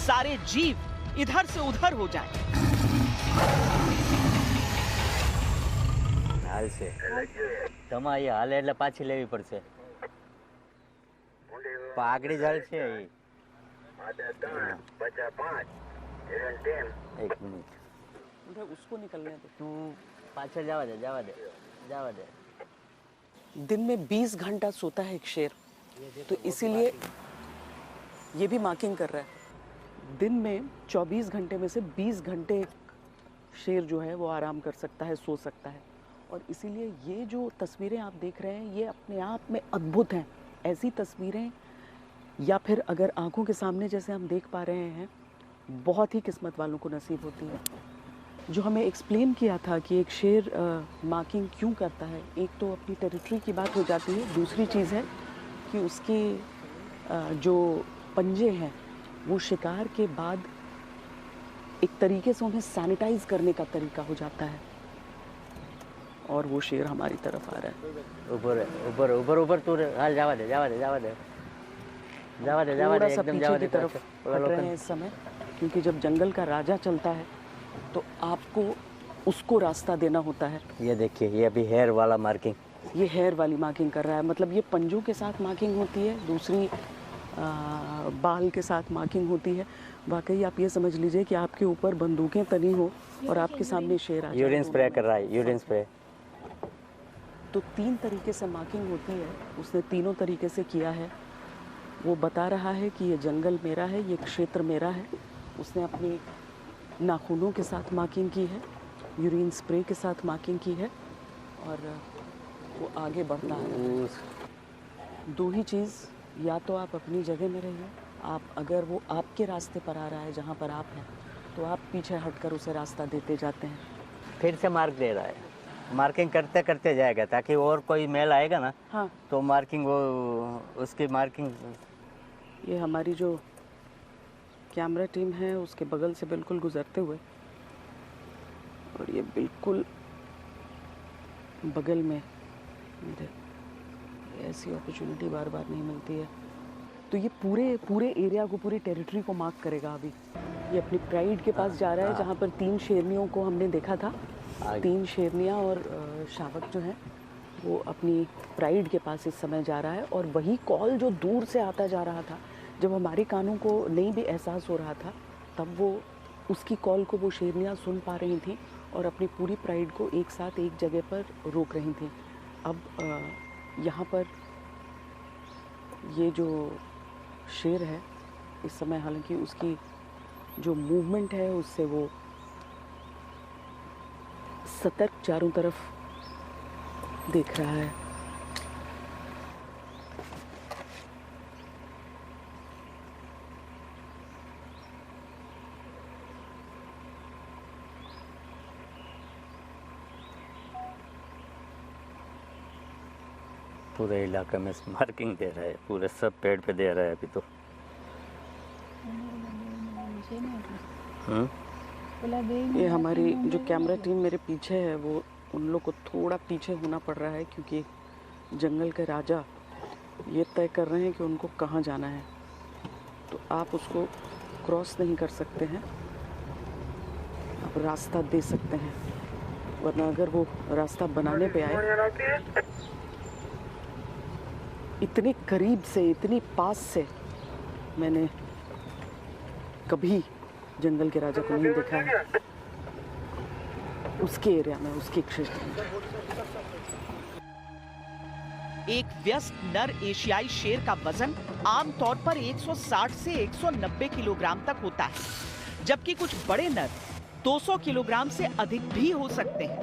Speaker 10: सारे जीव इधर से उधर हो जाएं।
Speaker 5: हाल से તમારે હાલે એટલે પાછી લેવી પડશે. પાઘડી જળશે એ. એક મિનિટ
Speaker 1: उसको निकलने दे।
Speaker 5: તું પાછળ જવા દે જવા દે જવા દે.
Speaker 1: दिन में 20 घंटा सोता है एक शेर, तो इसीलिए ये भी मार्किंग कर रहा है। दिन में 24 घंटे में से 20 घंटे शेर जो है वो आराम कर सकता है, सो सकता है। और इसीलिए ये जो तस्वीरें आप देख रहे हैं ये अपने आप में अद्भुत हैं। ऐसी तस्वीरें या फिर अगर आंखों के सामने जैसे हम देख पा रहे हैं, बहुत ही किस्मत वालों को नसीब होती है। जो हमें एक्सप्लेन किया था कि एक शेर मार्किंग क्यों करता है, एक तो अपनी टेरिटरी की बात हो जाती है, दूसरी चीज़ है कि उसके जो पंजे हैं वो शिकार के बाद एक तरीके से उन्हें सैनिटाइज करने का तरीका हो जाता है। और वो शेर हमारी तरफ आ रहा है।
Speaker 5: ऊपर ऊपर ऊपर ऊपर तू हाल जावा दे जावा दे जावा दे जावा दे जावा दे एकदम जावा दे।
Speaker 1: पीछे की तरफ हट रहे हैं इस समय, क्योंकि जब जंगल का राजा चलता है तो आपको उसको रास्ता देना होता है।
Speaker 5: ये देखिए ये अभी हेयर वाला मार्किंग,
Speaker 1: ये हेयर वाली मार्किंग कर रहा है। मतलब ये पंजों के साथ मार्किंग होती है, दूसरी बाल के साथ मार्किंग होती है। वाकई आप ये समझ लीजिए कि आपके ऊपर बंदूकें तनी हो और आपके सामने शेर आ जाए।
Speaker 5: यूरिन स्प्रे कर रहा है, यूरिन स्प्रे।
Speaker 1: तो 3 तरीके से मार्किंग होती है, उसने तीनों तरीके से किया है। वो बता रहा है कि ये जंगल मेरा है, ये क्षेत्र मेरा है। उसने अपने नाखूनों के साथ मार्किंग की है, यूरिन स्प्रे के साथ मार्किंग की है और वो आगे बढ़ता है। दो ही चीज़, या तो आप अपनी जगह में रहिए, आप अगर वो आपके रास्ते पर आ रहा है जहाँ पर आप हैं तो आप पीछे हटकर उसे रास्ता देते जाते हैं।
Speaker 5: फिर से मार्क दे रहा है, मार्किंग करते करते जाएगा ताकि और कोई मेल आएगा ना।
Speaker 1: हाँ,
Speaker 5: तो मार्किंग वो उसकी मार्किंग।
Speaker 1: ये हमारी जो कैमरा टीम है उसके बगल से बिल्कुल गुजरते हुए, और ये बिल्कुल बगल में मेरे, ऐसी अपॉर्चुनिटी बार बार नहीं मिलती है। तो ये पूरे एरिया को, पूरी टेरिटरी को मार्क करेगा। अभी ये अपनी प्राइड के पास जा रहा है जहाँ पर 3 शेरनियों को हमने देखा था। 3 शेरनियाँ और शावक जो हैं वो अपनी प्राइड के पास इस समय जा रहा है। और वही कॉल जो दूर से आता जा रहा था, जब हमारे कानों को नहीं भी एहसास हो रहा था, तब वो उसकी कॉल को वो शेरनियाँ सुन पा रही थी और अपनी पूरी प्राइड को एक साथ एक जगह पर रोक रही थी। अब यहाँ पर ये जो शेर है इस समय, हालांकि उसकी जो मूवमेंट है उससे वो सतर्क चारों तरफ देख रहा है।
Speaker 5: पूरे इलाके में मार्किंग दे रहा है, पूरे सब पेड़ पे दे रहा है अभी तो।
Speaker 1: ये हमारी जो कैमरा टीम मेरे पीछे है, वो उन लोग को थोड़ा पीछे होना पड़ रहा है क्योंकि जंगल के राजा ये तय कर रहे हैं कि उनको कहाँ जाना है, तो आप उसको क्रॉस नहीं कर सकते हैं, आप रास्ता दे सकते हैं, वरना अगर वो रास्ता बनाने पे आए, इतने करीब से, इतनी पास से मैंने कभी जंगल के राजा को नहीं देखा है, उसके एरिया में, उसके क्षेत्र में।
Speaker 10: एक व्यस्त नर एशियाई शेर का वजन आमतौर पर 160 से 190 किलोग्राम तक होता है, जबकि कुछ बड़े नर 200 किलोग्राम से अधिक भी हो सकते हैं।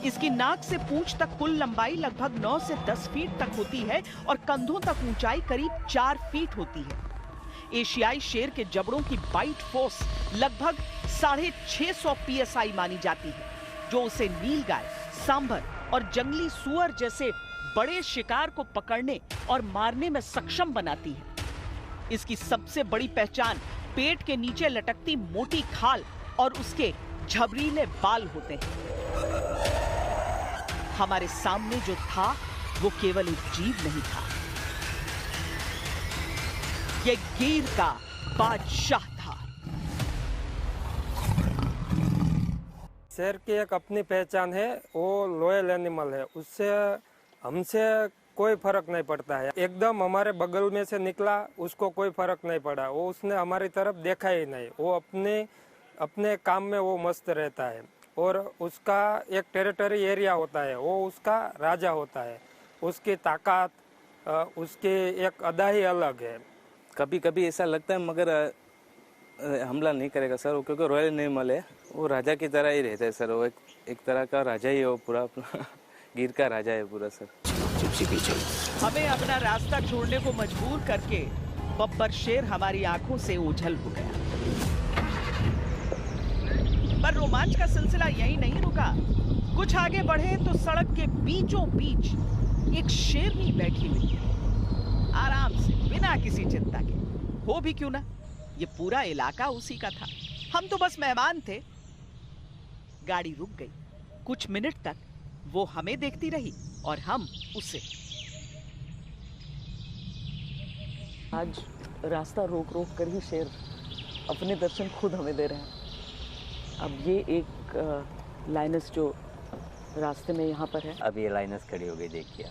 Speaker 10: इसकी नाक से पूंछ तक कुल लंबाई लगभग 9 से 10 फीट तक होती है और कंधों तक ऊंचाई करीब 4 फीट होती है। एशियाई शेर के जबड़ों की बाइट फोर्स लगभग 650 PSI मानी जाती है, जो उसे नीलगाय, सांभर और जंगली सुअर जैसे बड़े शिकार को पकड़ने और मारने में सक्षम बनाती है। इसकी सबसे बड़ी पहचान पेट के नीचे लटकती मोटी खाल और उसके झबरीले बाल होते हैं। हमारे सामने जो था वो केवल एक जीव नहीं था, ये गिर का बादशाह था।
Speaker 2: शेर की एक अपनी पहचान है, वो लॉयल एनिमल है, उससे हमसे कोई फर्क नहीं पड़ता है। एकदम हमारे बगल में से निकला, उसको कोई फर्क नहीं पड़ा, वो उसने हमारी तरफ देखा ही नहीं, वो अपने काम में वो मस्त रहता है। और उसका एक टेरिटरी एरिया होता है, वो उसका राजा होता है, उसकी ताकत, उसकी एक अदा ही अलग है।
Speaker 4: कभी कभी ऐसा लगता है मगर हमला नहीं करेगा सर, वो क्योंकि रॉयल एनिमल है, वो राजा की तरह ही रहता है सर, वो एक तरह का राजा ही है, वो पूरा अपना गिर का राजा है पूरा सर।
Speaker 10: हमें अपना रास्ता छोड़ने को मजबूर करके बब्बर शेर हमारी आंखों से ओझल हो गया। पर रोमांच का सिलसिला यही नहीं रुका। कुछ आगे बढ़े तो सड़क के बीचों बीच एक शेरनी बैठी हुई है, आराम से, बिना किसी चिंता के। हो भी क्यों ना, ये पूरा इलाका उसी का था, हम तो बस मेहमान थे। गाड़ी रुक गई। कुछ मिनट तक वो हमें देखती रही और हम उसे।
Speaker 1: आज रास्ता रोक रोक कर ही शेर अपने दर्शन खुद हमें दे रहे हैं। अब ये एक लाइनस जो रास्ते में यहाँ पर है,
Speaker 5: अब ये लाइनस खड़ी हो गई, देखिए।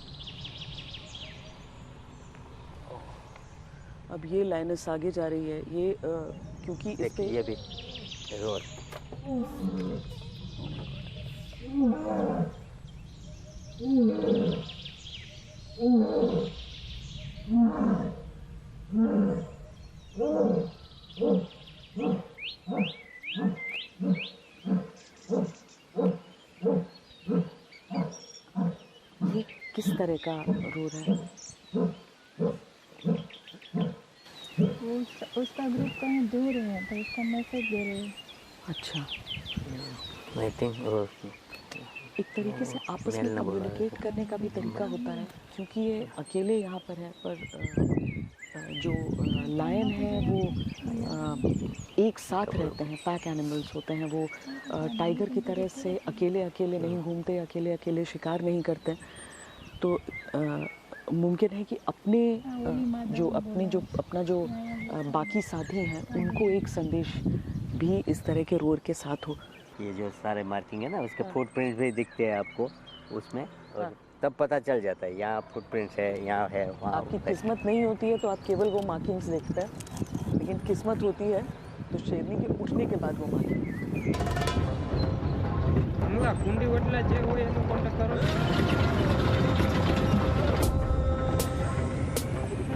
Speaker 1: अब ये लाइनस आगे जा रही है, ये क्योंकि इसके
Speaker 5: ये भी रोड।
Speaker 1: ये किस तरह का रोड है?
Speaker 3: उसका ग्रुप कहीं दूर है तो उसका मैसेज दे रहे हैं।
Speaker 1: अच्छा,
Speaker 5: आई थिंक
Speaker 1: एक तरीके से आपस में कम्युनिकेट करने का भी तरीका होता है, क्योंकि ये अकेले यहाँ पर है, पर जो लायन है वो एक साथ रहते हैं, पैक एनिमल्स होते हैं, वो टाइगर की तरह से अकेले अकेले नहीं घूमते, अकेले अकेले शिकार नहीं करते। तो मुमकिन है कि अपना जो बाकी साथी हैं उनको एक संदेश भी इस तरह के रोर के साथ हो।
Speaker 5: ये जो सारे मार्किंग है ना, उसके फुटप्रिंट्स भी दिखते हैं आपको उसमें, और तब पता चल जाता है यहाँ फुटप्रिंट्स है, यहाँ है, वहाँ।
Speaker 1: आपकी किस्मत नहीं होती है तो आप केवल वो मार्किंग्स देखते हैं, लेकिन किस्मत होती है तो शेरनी के उठने के बाद वो मार्किंग।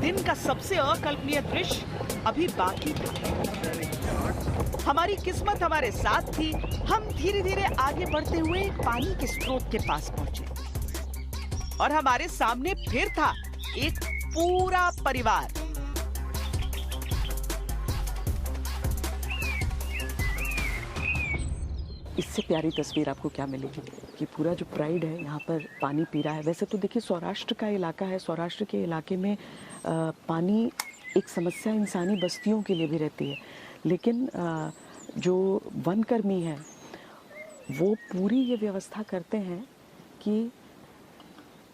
Speaker 10: दिन का सबसे अकल्पनीय दृश्य अभी बाकी था। हमारी किस्मत हमारे साथ थी। हम धीरे धीरे आगे बढ़ते हुए पानी के स्रोत के पास पहुंचे और हमारे सामने फिर था एक पूरा परिवार।
Speaker 1: इससे प्यारी तस्वीर आपको क्या मिलेगी कि पूरा जो प्राइड है यहाँ पर पानी पी रहा है। वैसे तो देखिए सौराष्ट्र का इलाका है, सौराष्ट्र के इलाके में पानी एक समस्या इंसानी बस्तियों के लिए भी रहती है, लेकिन जो वनकर्मी है वो पूरी ये व्यवस्था करते हैं कि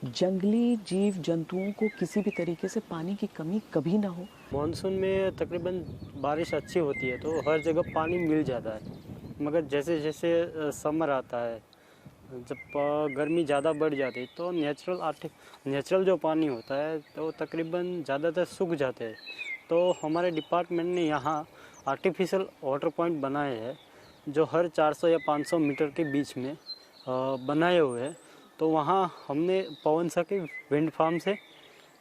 Speaker 1: जंगली जीव जंतुओं को किसी भी तरीके से पानी की कमी कभी ना हो।
Speaker 11: मानसून में तकरीबन बारिश अच्छी होती है तो हर जगह पानी मिल जाता है, मगर जैसे जैसे समर आता है, जब गर्मी ज़्यादा बढ़ जाती है तो नेचुरल जो पानी होता है तो तकरीबन ज़्यादातर सूख जाते हैं। तो हमारे डिपार्टमेंट ने यहाँ आर्टिफिशियल वाटर पॉइंट बनाए हैं जो हर 400 या 500 मीटर के बीच में बनाए हुए हैं। तो वहाँ हमने पवन सखी विंड फार्म से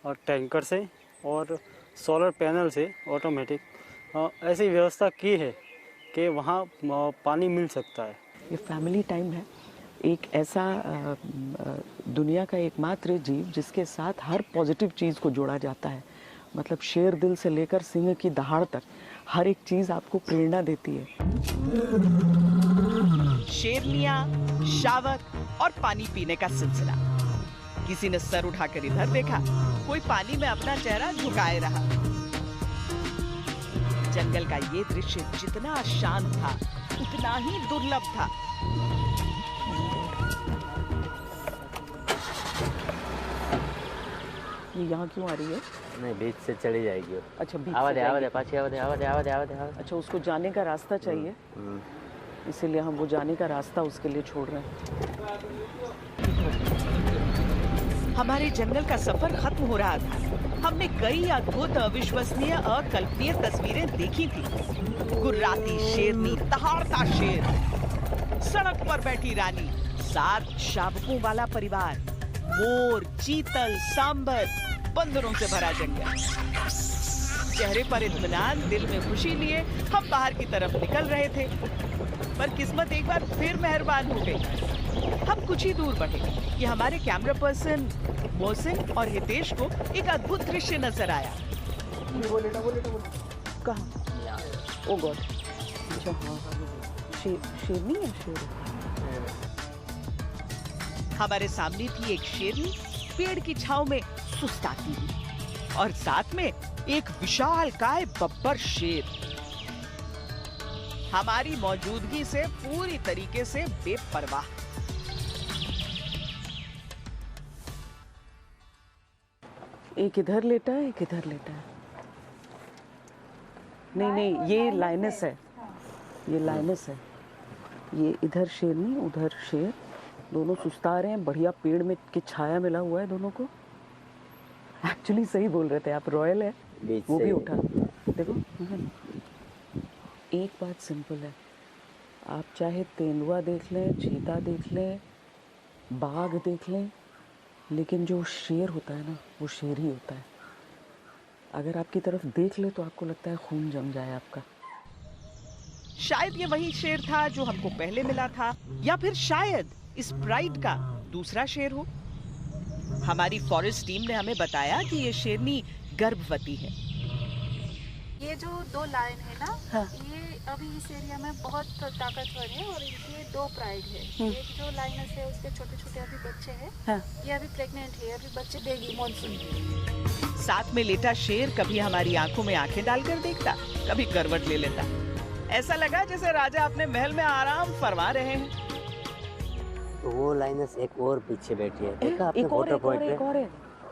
Speaker 11: और टैंकर से और सोलर पैनल से ऑटोमेटिक ऐसी व्यवस्था की है कि वहाँ पानी मिल सकता है।
Speaker 1: ये फैमिली टाइम है, एक ऐसा दुनिया का एकमात्र जीव जिसके साथ हर पॉजिटिव चीज़ को जोड़ा जाता है। मतलब शेर दिल से लेकर सिंह की दहाड़ तक हर एक चीज़ आपको प्रेरणा देती है।
Speaker 10: शेरनियां, शावक और पानी पीने का सिलसिला। किसी ने सर उठाकर इधर देखा, कोई पानी में अपना चेहरा झुकाए रहा। जंगल का ये दृश्य जितना शांत था उतना ही दुर्लभ था।
Speaker 1: ये यहाँ क्यों आ रही है?
Speaker 5: नहीं, बीच से चली जाएगी।
Speaker 1: अच्छा, बीच
Speaker 5: आवाज
Speaker 1: से
Speaker 5: आवाज पाछी आवाज आवाज आवाज आवाज आवाज।
Speaker 1: अच्छा, उसको जाने का रास्ता चाहिए, इसीलिए हम वो जाने का रास्ता उसके लिए छोड़ रहे हैं।
Speaker 10: हमारे जंगल का सफर खत्म हो रहा था। हमने कई अद्भुत, अविश्वसनीय, अकल्पनीय तस्वीरें देखी थी। गुर्राती शेरनी, दहाड़ता शेर, सड़क पर बैठी रानी, 7 शावकों वाला परिवार, मोर, चीतल, सांबर, बंदरों से भरा जंगल। चेहरे पर इत्मीनान, दिल में खुशी लिए हम बाहर की तरफ निकल रहे थे, पर किस्मत एक बार फिर मेहरबान हो गई। हम कुछ ही दूर बढ़े कि हमारे कैमरा पर्सन मोहसिन और हितेश को एक अद्भुत दृश्य नजर आया।
Speaker 1: कहाँ? ओ गॉड, अच्छा हाँ, शेरनी है, शेर।
Speaker 10: हमारे सामने थी एक शेरनी पेड़ की छांव में सुस्ताती हुई, और साथ में एक विशालकाय बब्बर शेर हमारी मौजूदगी से पूरी तरीके से बेपरवाह।
Speaker 1: एक इधर लेटा है, एक इधर लेटा है। नहीं, ये लाइनस है, ये लाइनस है। ये इधर शेरनी, उधर शेर, दोनों सुस्ता रहे हैं। बढ़िया पेड़ में की छाया मिला हुआ है दोनों को। एक्चुअली सही बोल रहे थे आप, रॉयल है वो भी उठा। देखो, एक बात सिंपल है, आप चाहे तेंदुआ देख लें, चीता देख लें, बाघ देख लें, लेकिन जो शेर होता है ना, वो शेर ही होता है। अगर आपकी तरफ देख ले तो आपको लगता है खून जम जाए आपका।
Speaker 10: शायद ये वही शेर था जो हमको पहले मिला था, या फिर शायद इस प्राइड का दूसरा शेर हो। हमारी फॉरेस्ट टीम ने हमें बताया कि ये शेरनी गर्भवती है।
Speaker 3: ये जो 2 लायन है ना,
Speaker 1: हाँ।
Speaker 3: ये अभी इस एरिया में बहुत ताकतवर है और इनके 2 प्राइड है। एक जो लाइनस है उसके छोटे छोटे अभी बच्चे हैं।
Speaker 1: हाँ।
Speaker 3: ये अभी प्रेग्नेंट है, अभी बच्चे देगी मानसून में।
Speaker 10: साथ में लेटा शेर कभी हमारी आंखों में आंखें डालकर देखता, कभी करवट ले लेता। ऐसा लगा जैसे राजा अपने महल में आराम फरमा रहे हैं।
Speaker 5: तो वो लाइनस एक और पीछे बैठी है, देखा आपने
Speaker 1: एक और,
Speaker 5: फोटो पॉइंट पे?
Speaker 1: एक और है,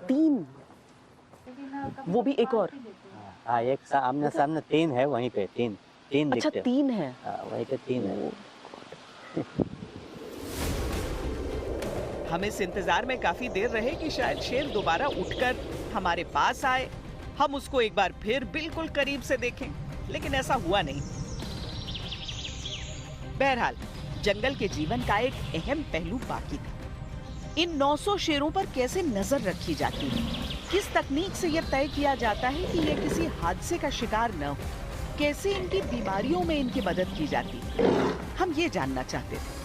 Speaker 1: 3, वो भी एक और।
Speaker 5: हाँ, एक आमने सामने 3 है, वहीं पे 3
Speaker 1: अच्छा,
Speaker 5: दिखते हैं।
Speaker 1: 3 है।
Speaker 5: हाँ, वहीं पे 3 है।
Speaker 10: हम इस इंतजार में काफी देर रहे कि शायद शेर दोबारा उठकर हमारे पास आए, हम उसको एक बार फिर बिल्कुल करीब से देखें, लेकिन ऐसा हुआ नहीं। बहरहाल जंगल के जीवन का एक अहम पहलू बाकी था। इन 900 शेरों पर कैसे नजर रखी जाती है, किस तकनीक से यह तय किया जाता है कि ये किसी हादसे का शिकार न हो, कैसे इनकी बीमारियों में इनकी मदद की जाती है, हम ये जानना चाहते थे।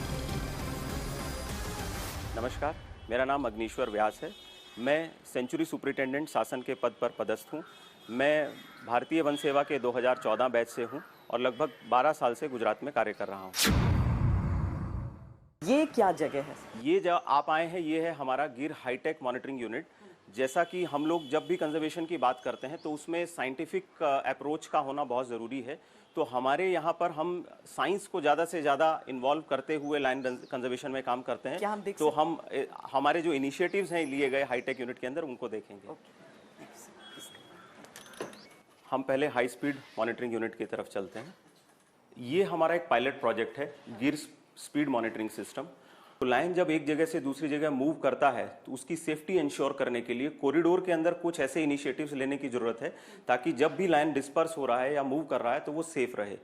Speaker 12: नमस्कार, मेरा नाम अग्निश्वर व्यास है। मैं सेंचुरी सुपरिटेंडेंट शासन के पद पर पदस्थ हूँ। मैं भारतीय वन सेवा के 2014 बैच से हूँ और लगभग 12 साल से गुजरात में कार्य कर रहा हूँ।
Speaker 1: ये क्या जगह है?
Speaker 12: ये जो आप आए हैं ये है हमारा गिर हाईटेक मॉनिटरिंग यूनिट। जैसा कि हम लोग जब भी कंजर्वेशन की बात करते हैं तो उसमें साइंटिफिक अप्रोच का होना बहुत ज़रूरी है। तो हमारे यहाँ पर हम साइंस को ज़्यादा से ज़्यादा इन्वॉल्व करते हुए लाइन कंजर्वेशन में काम करते हैं।
Speaker 1: क्या हम देख
Speaker 12: तो हम हमारे जो इनिशिएटिव्स हैं लिए गए हाईटेक यूनिट के अंदर उनको देखेंगे। हम पहले हाई स्पीड मॉनिटरिंग यूनिट की तरफ चलते हैं। ये हमारा एक पायलट प्रोजेक्ट है गिर स्पीड मॉनिटरिंग सिस्टम। तो लाइन जब एक जगह से दूसरी जगह मूव करता है तो उसकी सेफ्टी इंश्योर करने के लिए कॉरिडोर के अंदर कुछ ऐसे इनिशिएटिव्स लेने की जरूरत है ताकि जब भी लाइन डिस्पर्स हो रहा है या मूव कर रहा है तो वो सेफ रहे।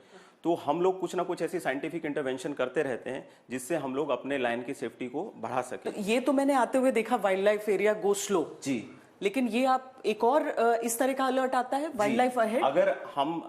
Speaker 12: तो हम लोग कुछ ना कुछ ऐसी साइंटिफिक इंटरवेंशन करते रहते हैं जिससे हम लोग अपने लाइन की सेफ्टी को बढ़ा सकें।
Speaker 1: ये तो मैंने आते हुए देखा wildlife area go slow
Speaker 12: जी,
Speaker 1: लेकिन ये आप एक और इस तरह का अलर्ट आता है वाइल्ड लाइफ अहेड।
Speaker 12: अगर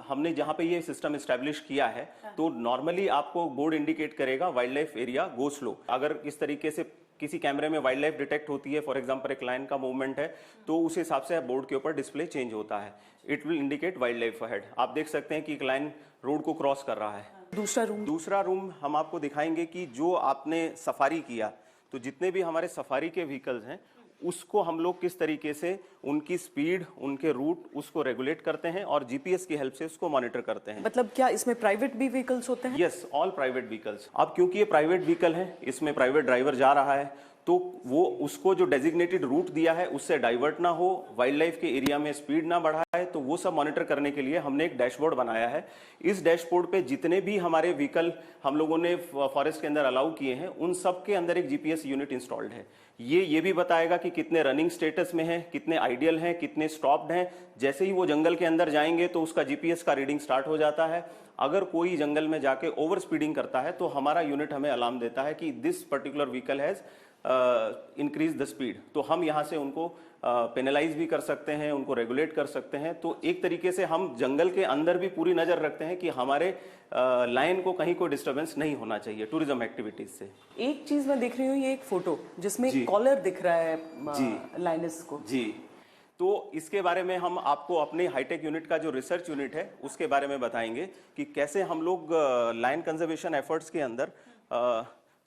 Speaker 12: हमने जहाँ पे ये सिस्टम एस्टेब्लिश किया है तो नॉर्मली आपको बोर्ड इंडिकेट करेगा wild life area go slow. अगर इस तरीके से किसी कैमरे में वाइल्ड लाइफ डिटेक्ट होती है, फॉर एग्जांपल एक लाइन का मूवमेंट है, तो उस हिसाब से बोर्ड के ऊपर डिस्प्ले चेंज होता है। It will indicate wild life ahead. आप देख सकते हैं कि एक लाइन रोड को क्रॉस कर रहा है। दूसरा रूम हम आपको दिखाएंगे कि जो आपने सफारी किया, तो जितने भी हमारे सफारी के व्हीकल्स हैं उसको हम लोग किस तरीके से उनकी स्पीड, उनके रूट उसको रेगुलेट करते हैं और जीपीएस की हेल्प से उसको मॉनिटर करते हैं।
Speaker 1: मतलब क्या इसमें प्राइवेट भी व्हीकल्स होते हैं?
Speaker 12: Yes, all private vehicles. अब क्योंकि ये प्राइवेट व्हीकल है, इसमें प्राइवेट ड्राइवर जा रहा है, तो वो उसको जो डेजिग्नेटेड रूट दिया है उससे डाइवर्ट ना हो, वाइल्ड लाइफ के एरिया में स्पीड ना बढ़ाए, तो वो सब मॉनिटर करने के लिए हमने एक डैशबोर्ड बनाया है। इस डैशबोर्ड पे जितने भी हमारे व्हीकल हम लोगों ने फॉरेस्ट के अंदर अलाउ किए हैं उन सब के अंदर एक जीपीएस यूनिट इंस्टॉल्ड है। ये भी बताएगा कि कितने रनिंग स्टेटस में हैं, कितने आइडियल हैं, कितने स्टॉप्ड हैं। जैसे ही वो जंगल के अंदर जाएंगे तो उसका जीपीएस का रीडिंग स्टार्ट हो जाता है। अगर कोई जंगल में जाके ओवर स्पीडिंग करता है तो हमारा यूनिट हमें अलार्म देता है कि this particular vehicle has increase the speed. तो हम यहाँ से उनको पेनलाइज भी कर सकते हैं, उनको रेगुलेट कर सकते हैं। तो एक तरीके से हम जंगल के अंदर भी पूरी नजर रखते हैं कि हमारे लाइन को कहीं कोई डिस्टरबेंस नहीं होना चाहिए टूरिज्म एक्टिविटीज से।
Speaker 1: एक चीज मैं देख रही हूँ, ये एक फोटो जिसमें एक कॉलर दिख रहा है लाइनस को।
Speaker 12: जी, तो इसके बारे में हम आपको अपने हाईटेक यूनिट का जो रिसर्च यूनिट है उसके बारे में बताएंगे कि कैसे हम लोग लाइन कंजर्वेशन एफर्ट्स के अंदर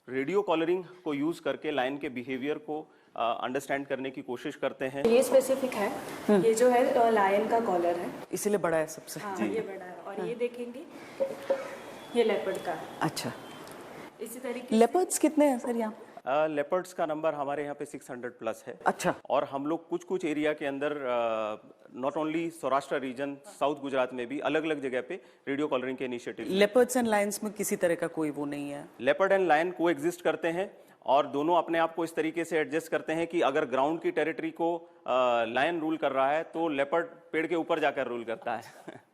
Speaker 12: रेडियो कॉलरिंग को यूज करके लाइन के बिहेवियर को अंडरस्टैंड करने की कोशिश करते हैं।
Speaker 13: ये स्पेसिफिक है, ये जो है लायन का कॉलर है,
Speaker 1: इसीलिए बड़ा है सबसे।
Speaker 13: हाँ, ये बड़ा है। और ये देखेंगे ये लेपर्ड का है।
Speaker 1: अच्छा,
Speaker 13: इसी तरीके
Speaker 1: लेपर्ड्स कितने हैं सर यहाँ?
Speaker 12: लेपर्ड्स का नंबर हमारे यहाँ पे 600 प्लस है।
Speaker 1: अच्छा।
Speaker 12: और हम लोग कुछ एरिया के अंदर not only Saurashtra region, south Gujarat में भी अलग अलग जगह पे रेडियो कॉलरिंग के इनिशिएटिव।
Speaker 1: लेपर्ड्स एंड लायंस में किसी तरह का कोई वो नहीं है?
Speaker 12: लेपर्ड एंड लायन को एग्जिस्ट करते हैं और दोनों अपने आप को इस तरीके से एडजस्ट करते हैं कि अगर ग्राउंड की टेरिटरी को लायन रूल कर रहा है तो लेपर्ड पेड़ के ऊपर जाकर रूल करता है।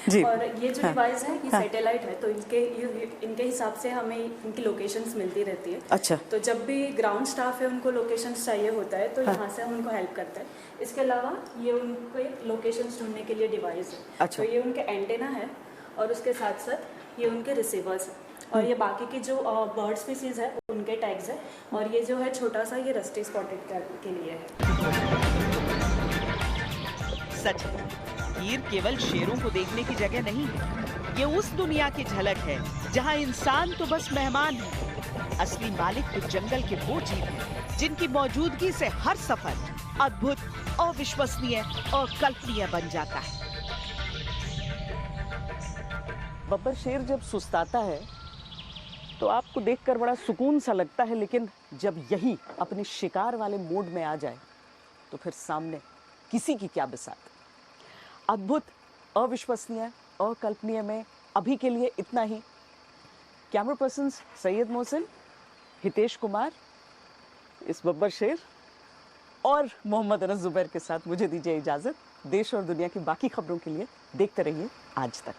Speaker 1: जी।
Speaker 13: और ये जो डिवाइस है ये सैटेलाइट है, तो इनके हिसाब से हमें इनकी लोकेशंस मिलती रहती है।
Speaker 1: अच्छा।
Speaker 13: तो जब भी ग्राउंड स्टाफ है उनको लोकेशंस चाहिए होता है तो यहाँ से हम उनको हेल्प करते हैं। इसके अलावा ये उनको एक लोकेशंस ढूंढने के लिए डिवाइस है।
Speaker 1: अच्छा।
Speaker 13: तो ये उनके एंटेना है और उसके साथ साथ ये उनके रिसीवर्स है और ये बाकी की जो बर्ड स्पीसीज है उनके टैग्स है। और ये जो है छोटा सा ये रस्टी स्पॉटेड के लिए है।
Speaker 10: सच है, गिर केवल शेरों को देखने की जगह नहीं है, ये उस दुनिया की झलक है जहां इंसान तो बस मेहमान है। असली मालिक तो जंगल के वो जीव हैं जिनकी मौजूदगी से हर सफर अद्भुत, अविश्वसनीय और कल्पनीय बन जाता है।
Speaker 1: बब्बर शेर जब सुस्ताता है तो आपको देखकर बड़ा सुकून सा लगता है, लेकिन जब यही अपने शिकार वाले मूड में आ जाए तो फिर सामने किसी की क्या बिसात। अद्भुत, अविश्वसनीय, अकल्पनीय में अभी के लिए इतना ही। कैमरा पर्सन सैयद मोहसिन, हितेश कुमार, इस बब्बर शेर और मोहम्मद अनस जुबैर के साथ मुझे दीजिए इजाजत। देश और दुनिया की बाकी खबरों के लिए देखते रहिए आज तक।